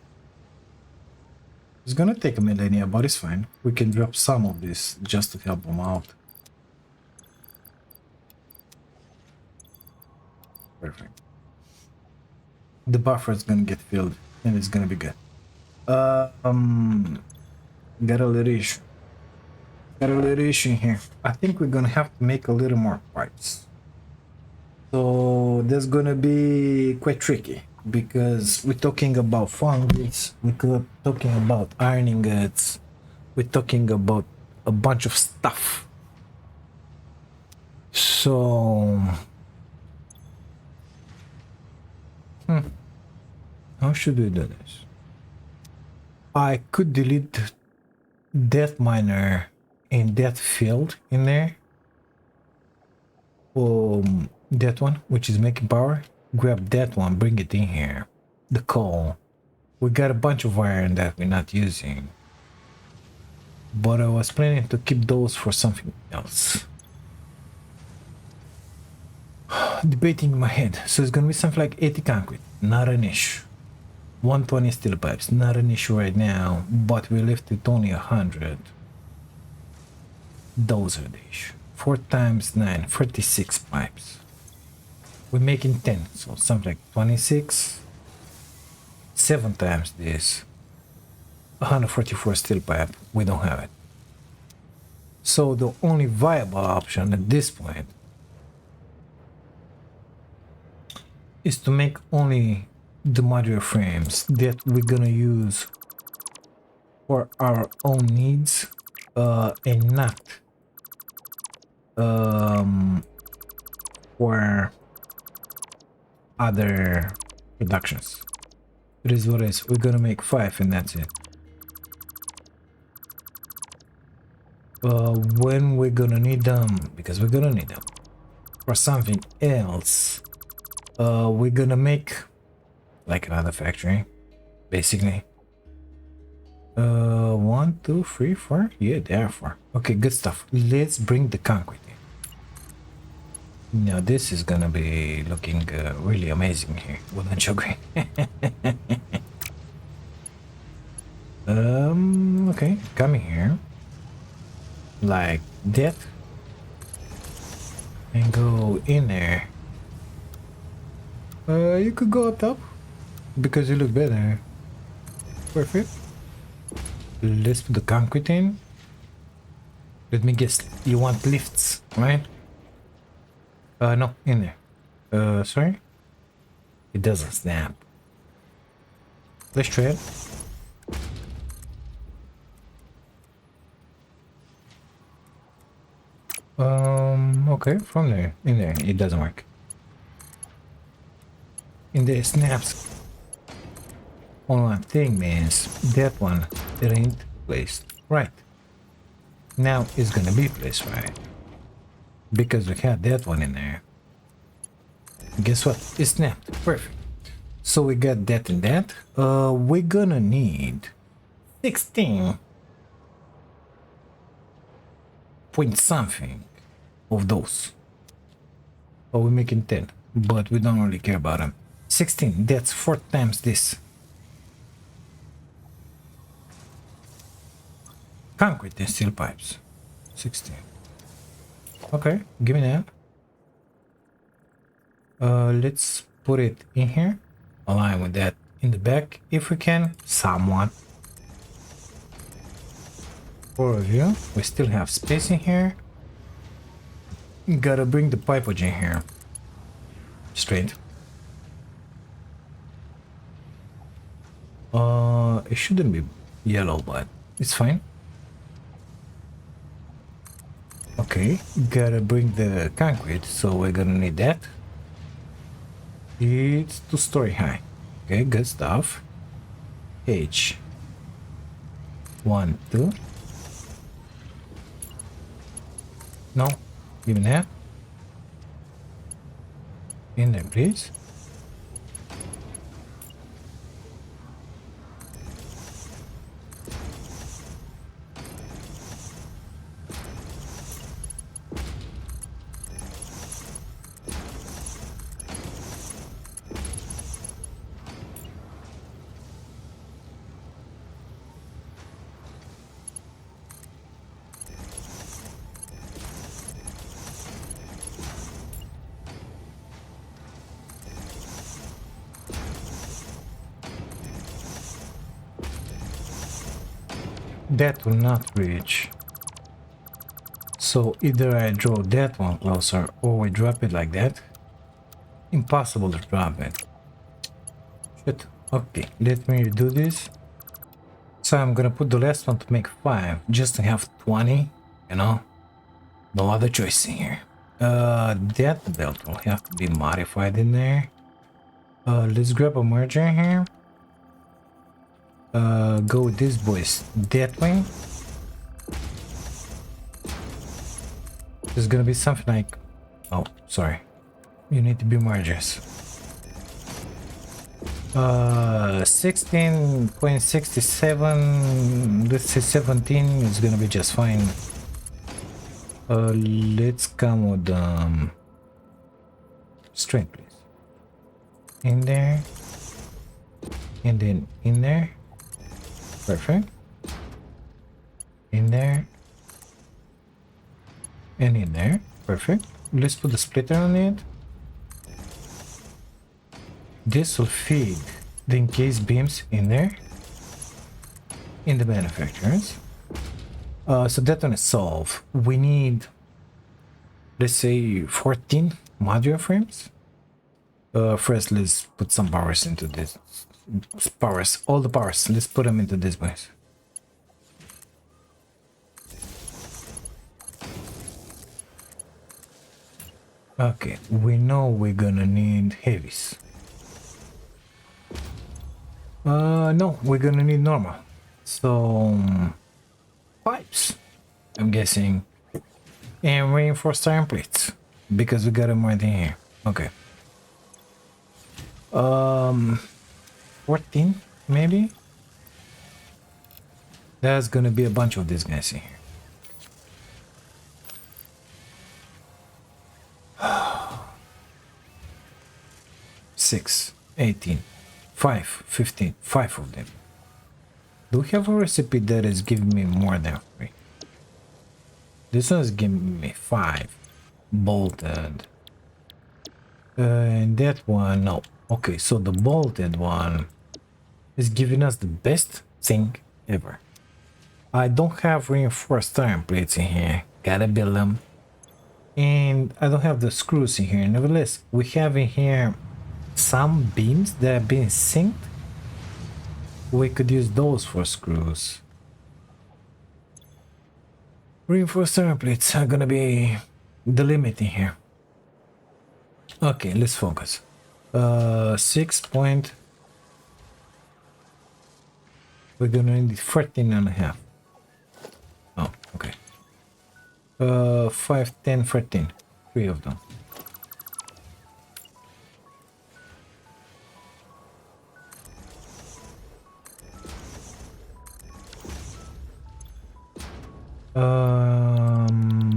it's gonna take a millennia, but it's fine. We can drop some of this just to help them out. Perfect. The buffer is gonna get filled and it's gonna be good. Got a little issue. Got a little issue here. I think we're gonna have to make a little more pipes. So that's gonna be quite tricky because we're talking about fungus, we're talking about iron ingots, we're talking about a bunch of stuff. So how should we do this? I could delete that miner and that field in there. That one, which is making power. Grab that one, bring it in here. The coal. We got a bunch of iron that we're not using. But I was planning to keep those for something else. Debating in my head. So it's gonna be something like 80 concrete. Not an issue. 120 steel pipes. Not an issue right now. But we left with only 100. Those are the issue. 4 times 9. 36 pipes. We're making 10. So something like 26. 7 times this. 144 steel pipe. We don't have it. So the only viable option at this point is to make only the modular frames that we're gonna use for our own needs, and not for other productions. It is what it is. We're gonna make 5 and that's it. When we're gonna need them, because we're gonna need them for something else, we're gonna make like another factory, basically. 1, 2, 3, 4. Yeah, there are 4. Okay, good stuff. Let's bring the concrete in. Now this is gonna be looking really amazing here. Wouldn't you agree? Okay, come here like that and go in there. You could go up top because you look better. Perfect. Let's put the concrete in. Let me guess, you want lifts, right? No, in there. Sorry? It doesn't snap. Let's try it. Okay, from there, in there, it doesn't work. In there snaps. Only one thing means that one, it ain't placed right. Now it's gonna be placed right. Because we had that one in there. Guess what? It's snapped. Perfect. So we got that and that. We're gonna need 16 point something of those. Oh, we're making 10, but we don't really care about them. 16, that's 4 times this. Concrete and steel pipes. 16. Okay, give me that. Let's put it in here. Align with that in the back if we can. Somewhat. 4 of you. We still have space in here. Gotta bring the pipeage in here. Straight. It shouldn't be yellow, but it's fine. Okay, gotta bring the concrete, so we're gonna need that. It's 2-story high. Okay, good stuff. H. 1, 2. No, give me that. In there, please. That will not reach. So either I draw that one closer or we drop it like that. Impossible to drop it. Shit. Okay, let me do this. So I'm gonna put the last one to make 5, just to have 20, you know? No other choice in here. That belt will have to be modified in there. Let's grab a merger here. Go with these boys that way. There's gonna be something like... Oh, sorry. You need to be mergers. 16.67, let's say 17 is gonna be just fine. Let's come with strength, please. In there, and then in there. Perfect. In there, and in there. Perfect. Let's put the splitter on it. This will feed the encased beams in there, in the manufacturers. So that one is solved. We need, let's say, 14 modular frames. First, let's put some powers into this. Powers, all the powers. Let's put them into this place. Okay, we know we're gonna need heavies. No, we're gonna need normal. So, pipes, I'm guessing, and reinforced iron plates, because we got them right in here. Okay. 14, maybe? There's gonna be a bunch of these guys in here. Six, 18, 5, 15, 5 of them. Do we have a recipe that is giving me more than 3? This one is giving me 5 bolted. And that one, no. Okay, so the bolted one is giving us the best thing ever. I don't have reinforced iron plates in here. Gotta build them. And I don't have the screws in here. Nevertheless, we have in here some beams that are being synced. We could use those for screws. Reinforced iron plates are gonna be the limit in here. Okay, let's focus. 6 point. We're gonna need 14 and a half. 5, 10, 13. 3 of them.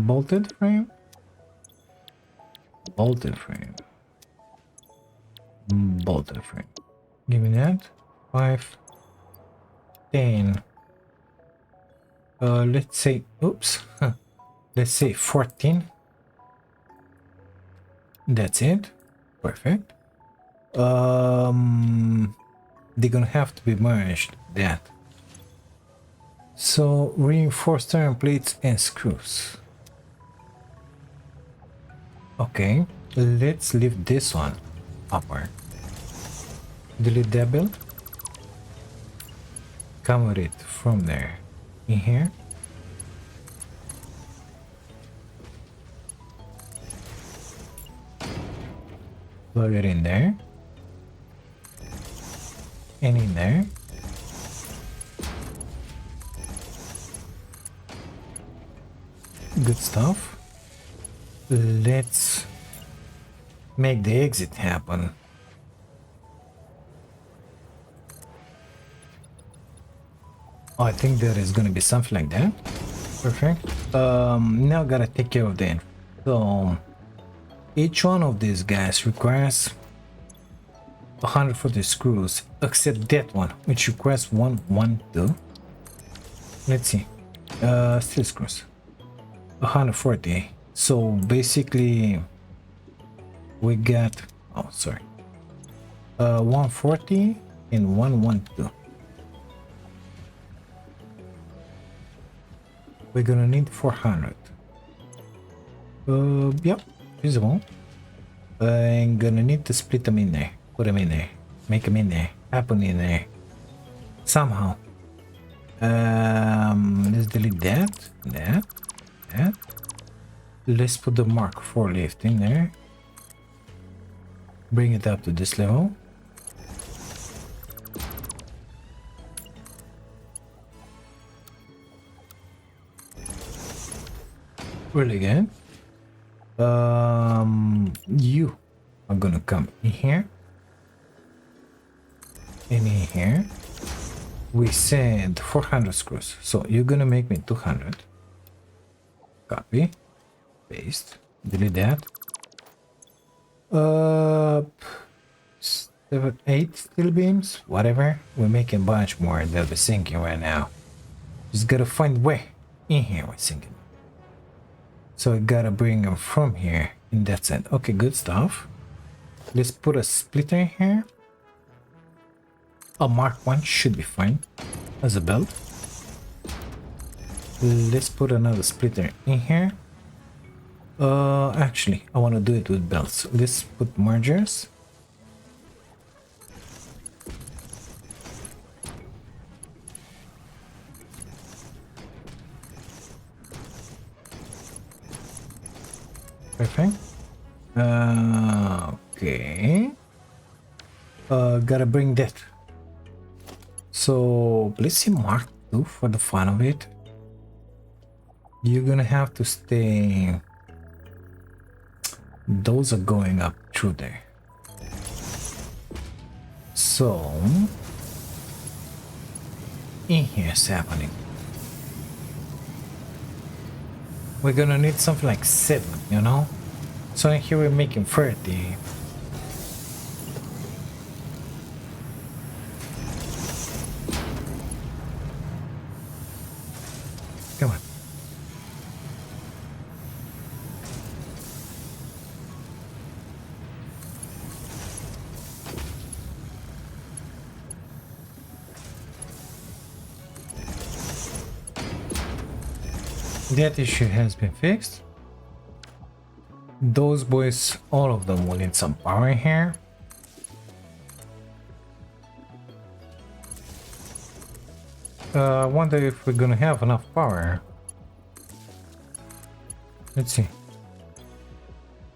Bolted frame? Bolted frame. Bolted frame. Give me that. 5, 10. Let's say, oops. Let's say 14. That's it. Perfect. They're gonna have to be merged. That. So reinforced iron plates and screws. Okay, let's leave this one upward. Delete that build. Cover it from there in here. Plug it in there. And in there. Good stuff. Let's make the exit happen. Oh, I think there is gonna be something like that. Perfect. Now gotta take care of that. So each one of these guys requires 140 screws, except that one, which requires 112. Let's see. Steel screws. 140. So basically we got 140 and 112. We're gonna need 400. Yep, feasible. I'm gonna need to split them in there, put them in there, make them in there, happen in there somehow. Let's delete that. Let's put the Mark 4 lift in there. Bring it up to this level. Really good. You are gonna come in here. And in here. We said 400 screws. So you're gonna make me 200. Copy. Paste. Delete that. 7, 8 steel beams. Whatever. We're making a bunch more. They'll be sinking right now. Just gotta find where. In here we're sinking. So I gotta bring them from here in that side. Okay, good stuff. Let's put a splitter here. A Mark 1 should be fine as a belt. Let's put another splitter in here. Actually, I want to do it with belts. Let's put mergers. Perfect. Okay. Gotta bring that. So let's see Mark 2 for the fun of it. You're gonna have to stay. Those are going up through there. So in here's happening. We're gonna need something like 7, you know? So in here we're making 30. Come on. That issue has been fixed. Those boys, all of them will need some power here. I wonder if we're gonna have enough power. Let's see.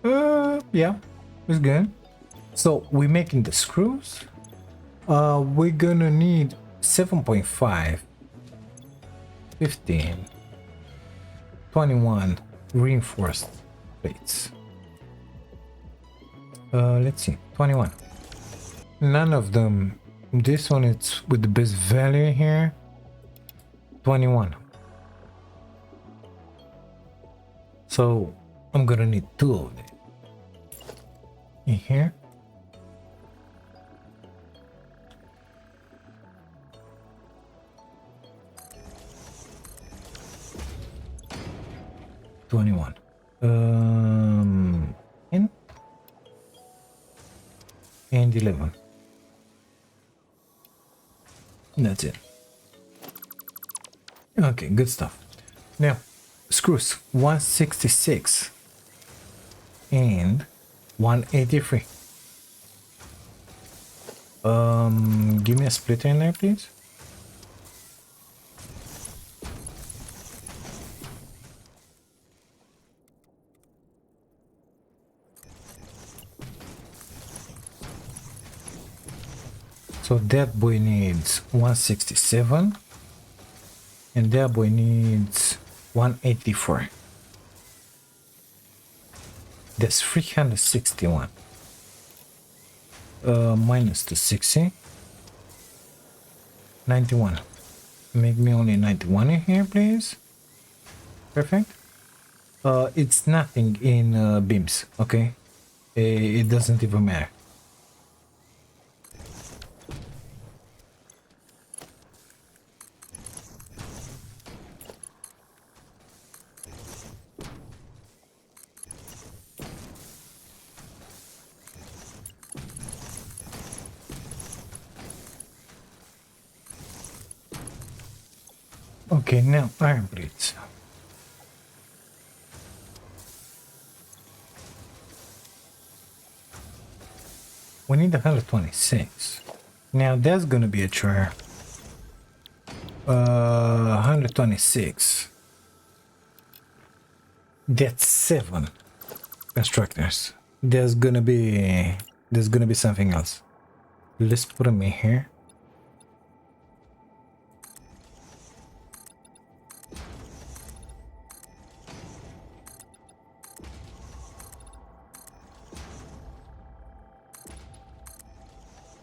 Yeah, it's good. So we're making the screws. We're gonna need 7.5, 15, 21, reinforced plates. Let's see, 21. None of them. This one is with the best value here. 21. So I'm gonna need 2 of them in here. And 11. That's it. Okay, good stuff. Now, screws 166 and 183. Give me a splitter in there, please. So that boy needs 167 and that boy needs 184. That's 361. Minus 260. 91. Make me only 91 in here, please. Perfect. It's nothing in beams, okay? It doesn't even matter. Okay, now iron plates. We need 126. Now that's gonna be a chore. 126. That's 7 constructors. There's gonna be something else. Let's put them in here.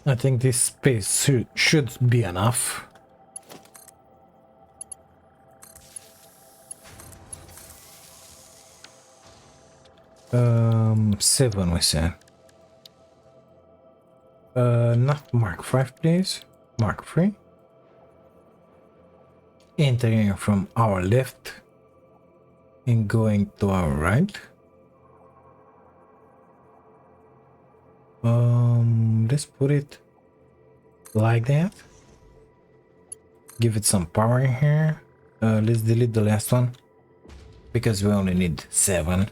I think this space should be enough. Seven we said. Not Mark 5, please. Mark 3. Entering from our left and going to our right. Let's put it like that. Give it some power in here. Let's delete the last one because we only need 7.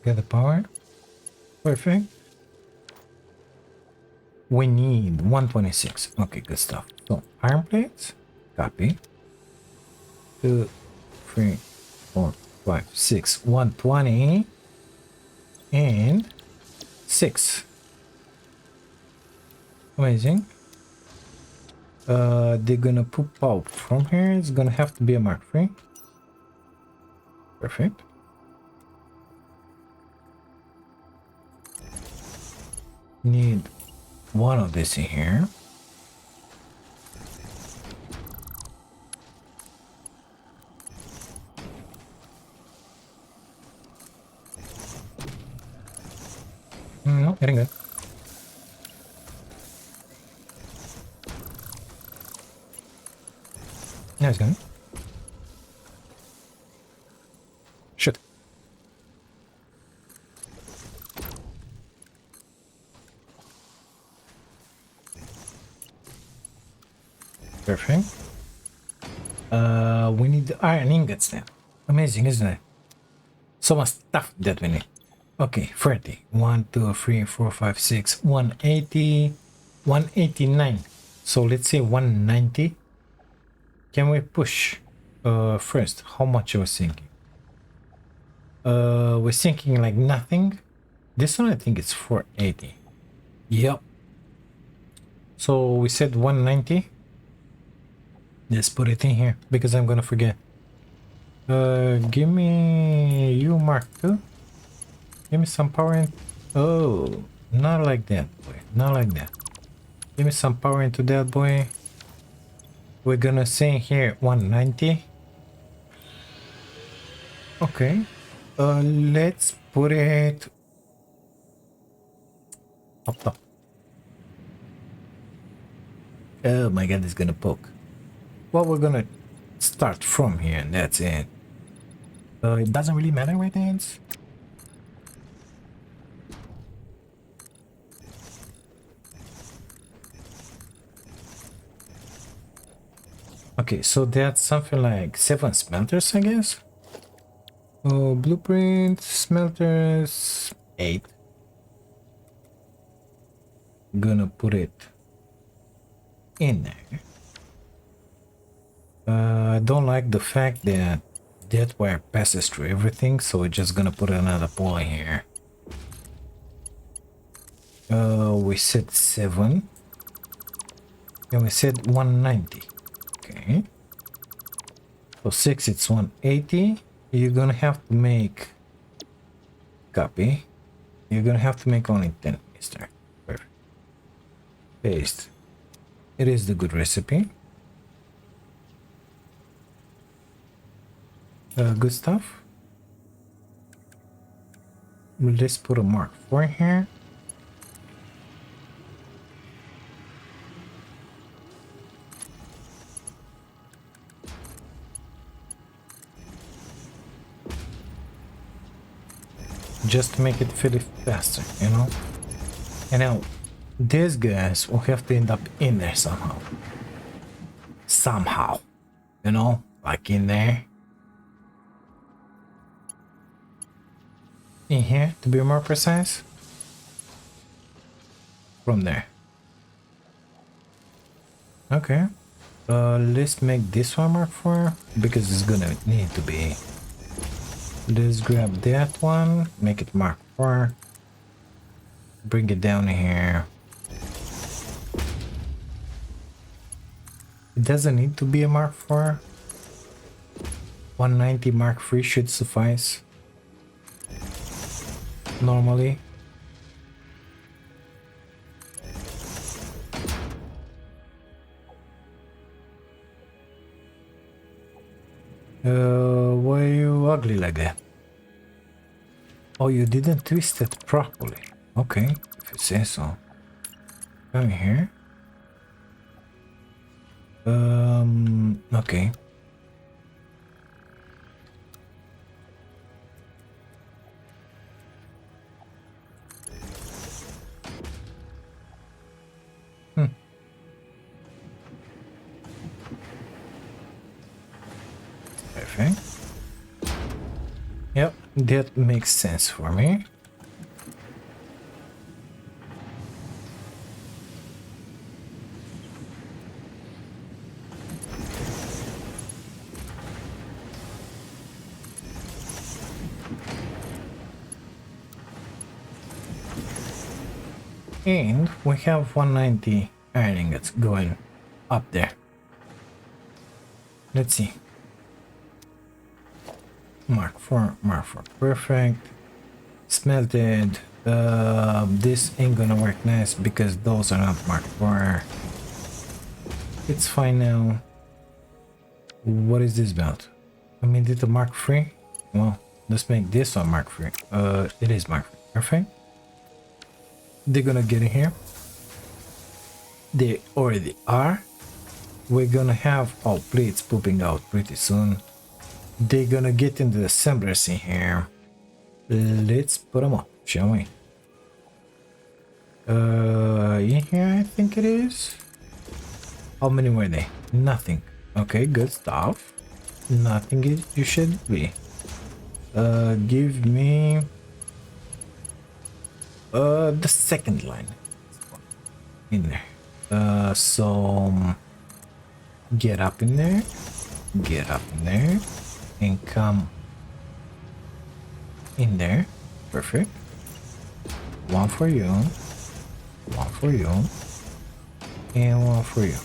Get the power. Perfect. We need 126. Okay, good stuff. So iron plates. Copy. 2, 3, 4, 5, 6, 120 and 6. Amazing. They're gonna poop out from here. It's gonna have to be a Mark 3. Perfect. Need one of this in here. No, getting good. Now it's going. Shit. Perfect. We need the iron ingots now. Amazing, isn't it? So much stuff that we need. Okay, 30. 1, 2, 3, 4, 5, 6, 180, 189. So let's say 190. Can we push first? How much I was thinking? We're thinking like nothing. This one I think it's 480. Yep. So we said 190. Just put it in here because I'm gonna forget. Give me you, Mark 2. Give me some power in. Oh, not like that, boy. Not like that. Give me some power into that, boy. We're gonna say here 190. Okay. Let's put it up top. Oh my god, it's gonna poke. Well, we're gonna start from here and that's it. It doesn't really matter where it ends. Okay, so that's something like 7 smelters, I guess. Oh, blueprint, smelters, 8. Gonna put it in there. I don't like the fact that that wire passes through everything, so we're just gonna put another pole in here. We said 7. And we said 190. Okay. So 6, it's 180. You're gonna have to make... Copy. You're gonna have to make only 10, mister. Perfect. Paste. It is the good recipe. Good stuff. Let's put a mark 4 here. Just to make it fit faster, you know? And now, these guys will have to end up in there somehow. Somehow. You know? Like in there. In here, to be more precise. From there. Okay. Let's make this one mark 4. Because it's gonna need to be. Let's grab that one. Make it mark 4. Bring it down here. It doesn't need to be a mark 4. 190 mark 3 should suffice. Normally. Why are you ugly like that? Oh, you didn't twist it properly. Okay, if you say so. Come here. Okay. Perfect. Yep, that makes sense for me. And we have 190 iron ingots going up there. Let's see. Mark 4, perfect. Smelted. This ain't gonna work nice because those are not Mark 4. It's fine now. What is this about? I mean, did the Mark 3? Well, let's make this one Mark 3. It is Mark 3. Perfect. They're gonna get in here. They already are. We're gonna have all plates pooping out pretty soon. They're gonna get in the assemblers in here. Let's put them up, shall we? In here I think it is. How many were they? Nothing. Okay, good stuff. Nothing you should be. Give me the second line in there. So get up in there, and come in there. Perfect. One for you, and one for you.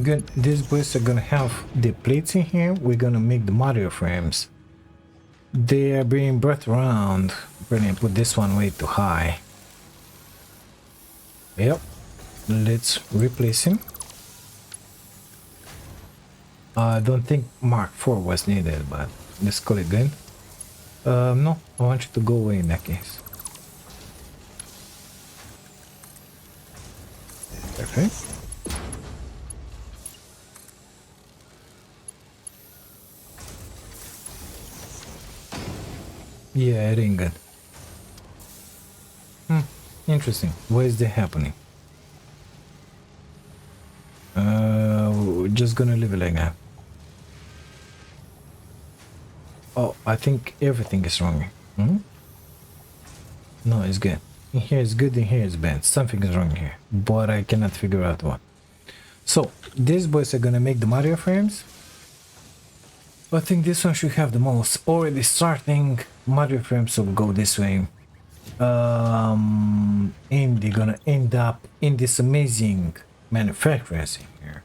Good. These boys are gonna have the plates in here. We're gonna make the modular frames. They are being brought around. We're gonna put this one way too high. Yep. Let's replace him. I don't think Mark 4 was needed, but let's call it good. No, I want you to go away in that case. Perfect. Yeah, it ain't good. Interesting. Why is that happening? We're just gonna leave it like that. Oh, I think everything is wrong. No, it's good. In here is good, in here is bad. Something is wrong here, but I cannot figure out what. So, these boys are gonna make the Mario frames. I think this one should have the most. Already starting, Mario frames will go this way. And they're gonna end up in this amazing manufacturers in here.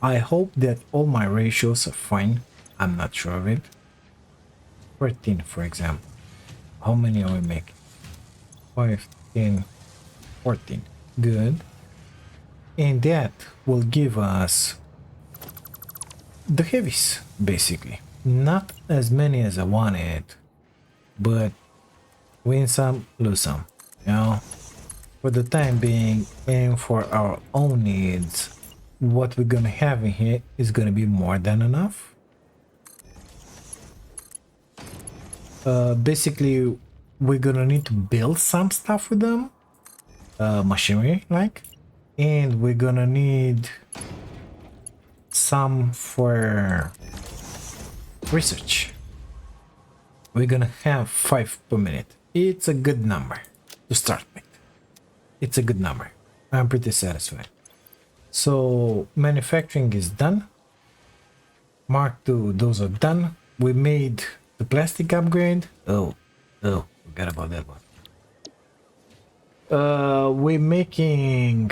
I hope that all my ratios are fine. I'm not sure of it. 14, for example. How many are we making? 15, 14. Good. And that will give us the heavies, basically. Not as many as I wanted, but win some, lose some. You know, for the time being and for our own needs, what we're gonna have in here is gonna be more than enough. Basically, we're gonna need to build some stuff with them, machinery like, and we're gonna need some for research. We're gonna have 5 per minute. It's a good number to start with. It's a good number. I'm pretty satisfied. So manufacturing is done. Mark II, those are done. We made the plastic upgrade. Oh, forgot about that one. We're making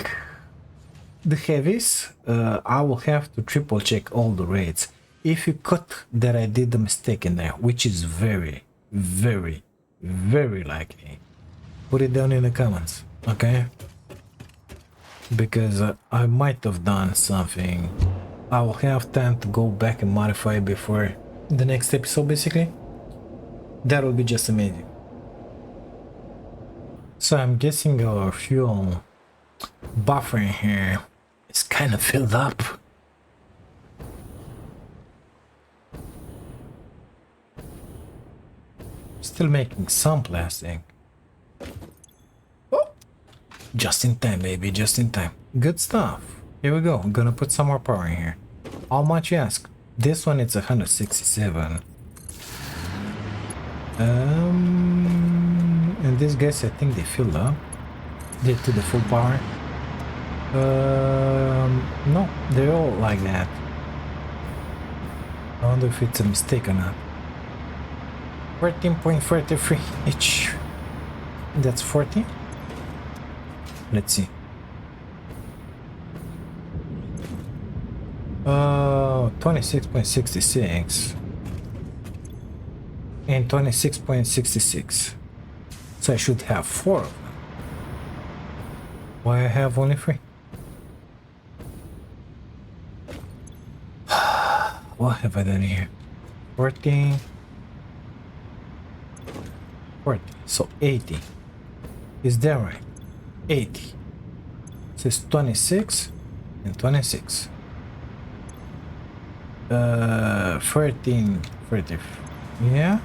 the heavies. I will have to triple check all the rates. If you cut that I did a mistake in there, which is very, very, very likely, put it down in the comments, okay? Because I might have done something. I will have time to go back and modify before the next episode, basically. That will be just amazing. So I'm guessing our fuel buffer in here is kind of filled up. Still making some plastic. Oh, just in time, baby, just in time. Good stuff. Here we go. I'm gonna put some more power in here. How much you ask? This one it's 167. And these guys, I think they filled up. They to the full power. No, they're all like that. I wonder if it's a mistake or not. 14.43 each. That's 40. Let's see. 26.66 and 26.66. So I should have 4 of them. Why I have only 3? What have I done here? 14. 40. So 80. Is that right? 80. So it's 26 and 26. 13, 30. Yeah.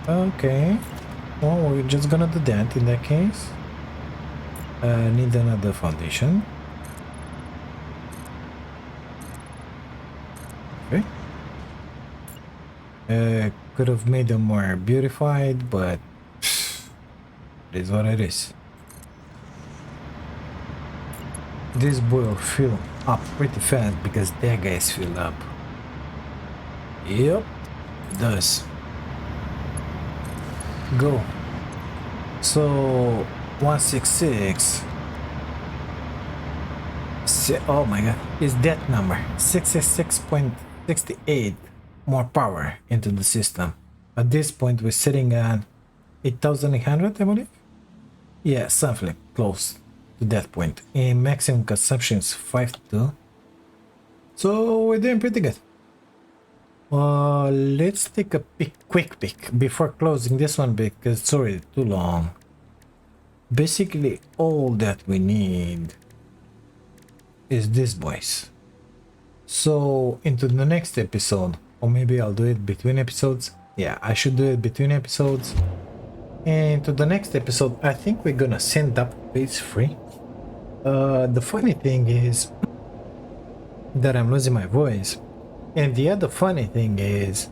Okay. Well, we're just gonna do that in that case. Need another foundation. Okay. Could have made them more beautified, but it is what it is. This boy will fill up pretty fast because that guy's filled up. Yep, it does. Go. So 166, Oh my god, is that number 66.68 more power into the system. At this point we're sitting at 8800, I believe. Yeah, something close to that point. And maximum consumption is 5.2. So we're doing pretty good. Let's take a quick peek before closing this one because it's already too long. Basically all that we need is this, boys. So into the next episode, or maybe I'll do it between episodes. Yeah, I should do it between episodes. And to the next episode, I think we're gonna send up phase 3. The funny thing is that I'm losing my voice. And the other funny thing is,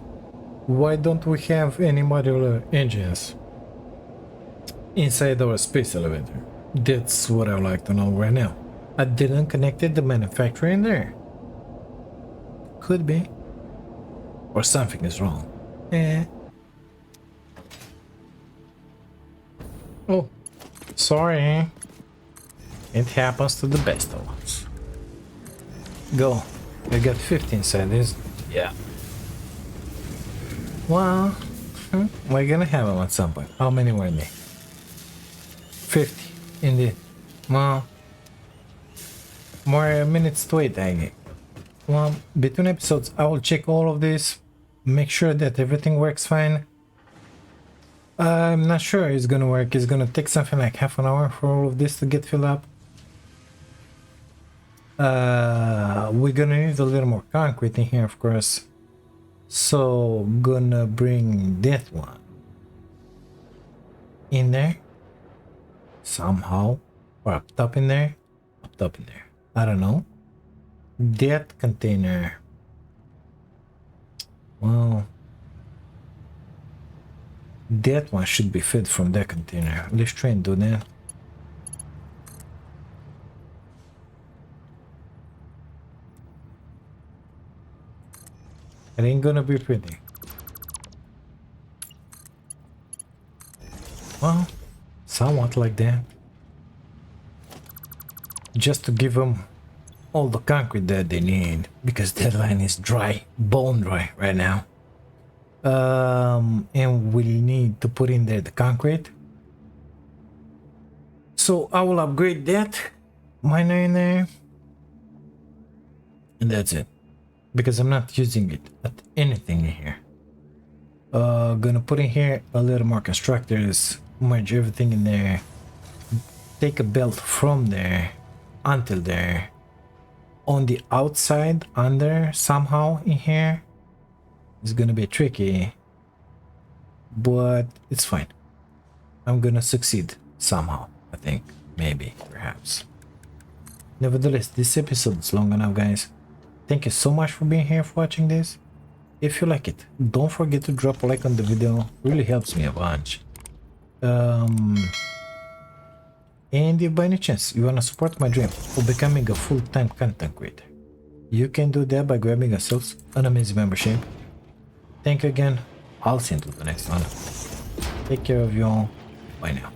why don't we have any modular engines inside our space elevator? That's what I would like to know right now. I didn't connect the manufacturer in there. Could be. Or something is wrong. Oh, sorry. It happens to the best of us. Go. I got 15 inside this. Yeah. Well, we're gonna have them at some point. How many were there? 50. Indeed. Well, more minutes to wait, I guess. Well, between episodes, I will check all of this, make sure that everything works fine. I'm not sure it's gonna work. It's gonna take something like half an hour for all of this to get filled up. We're gonna need a little more concrete in here, of course. So, gonna bring that one in there somehow, or up top in there, up top in there. I don't know. That container. Well, that one should be fed from that container. Let's try and do that. It ain't gonna be pretty. Well, somewhat like that. Just to give them all the concrete that they need, because that line is dry, bone dry right now. And we'll need to put in there the concrete. So I will upgrade that miner in there. And that's it. Because I'm not using it at anything in here. Gonna put in here a little more constructors, merge everything in there, take a belt from there until there. On the outside, under somehow in here, it's gonna be tricky, but it's fine. I'm gonna succeed somehow, I think, maybe, perhaps. Nevertheless, this episode is long enough, guys. Thank you so much for being here, for watching this. If you like it, don't forget to drop a like on the video, really helps me a bunch. And if by any chance you wanna support my dream of becoming a full-time content creator, you can do that by grabbing yourselves an amazing membership. Thank you again. I'll see you until the next one. Take care of you all. Bye now.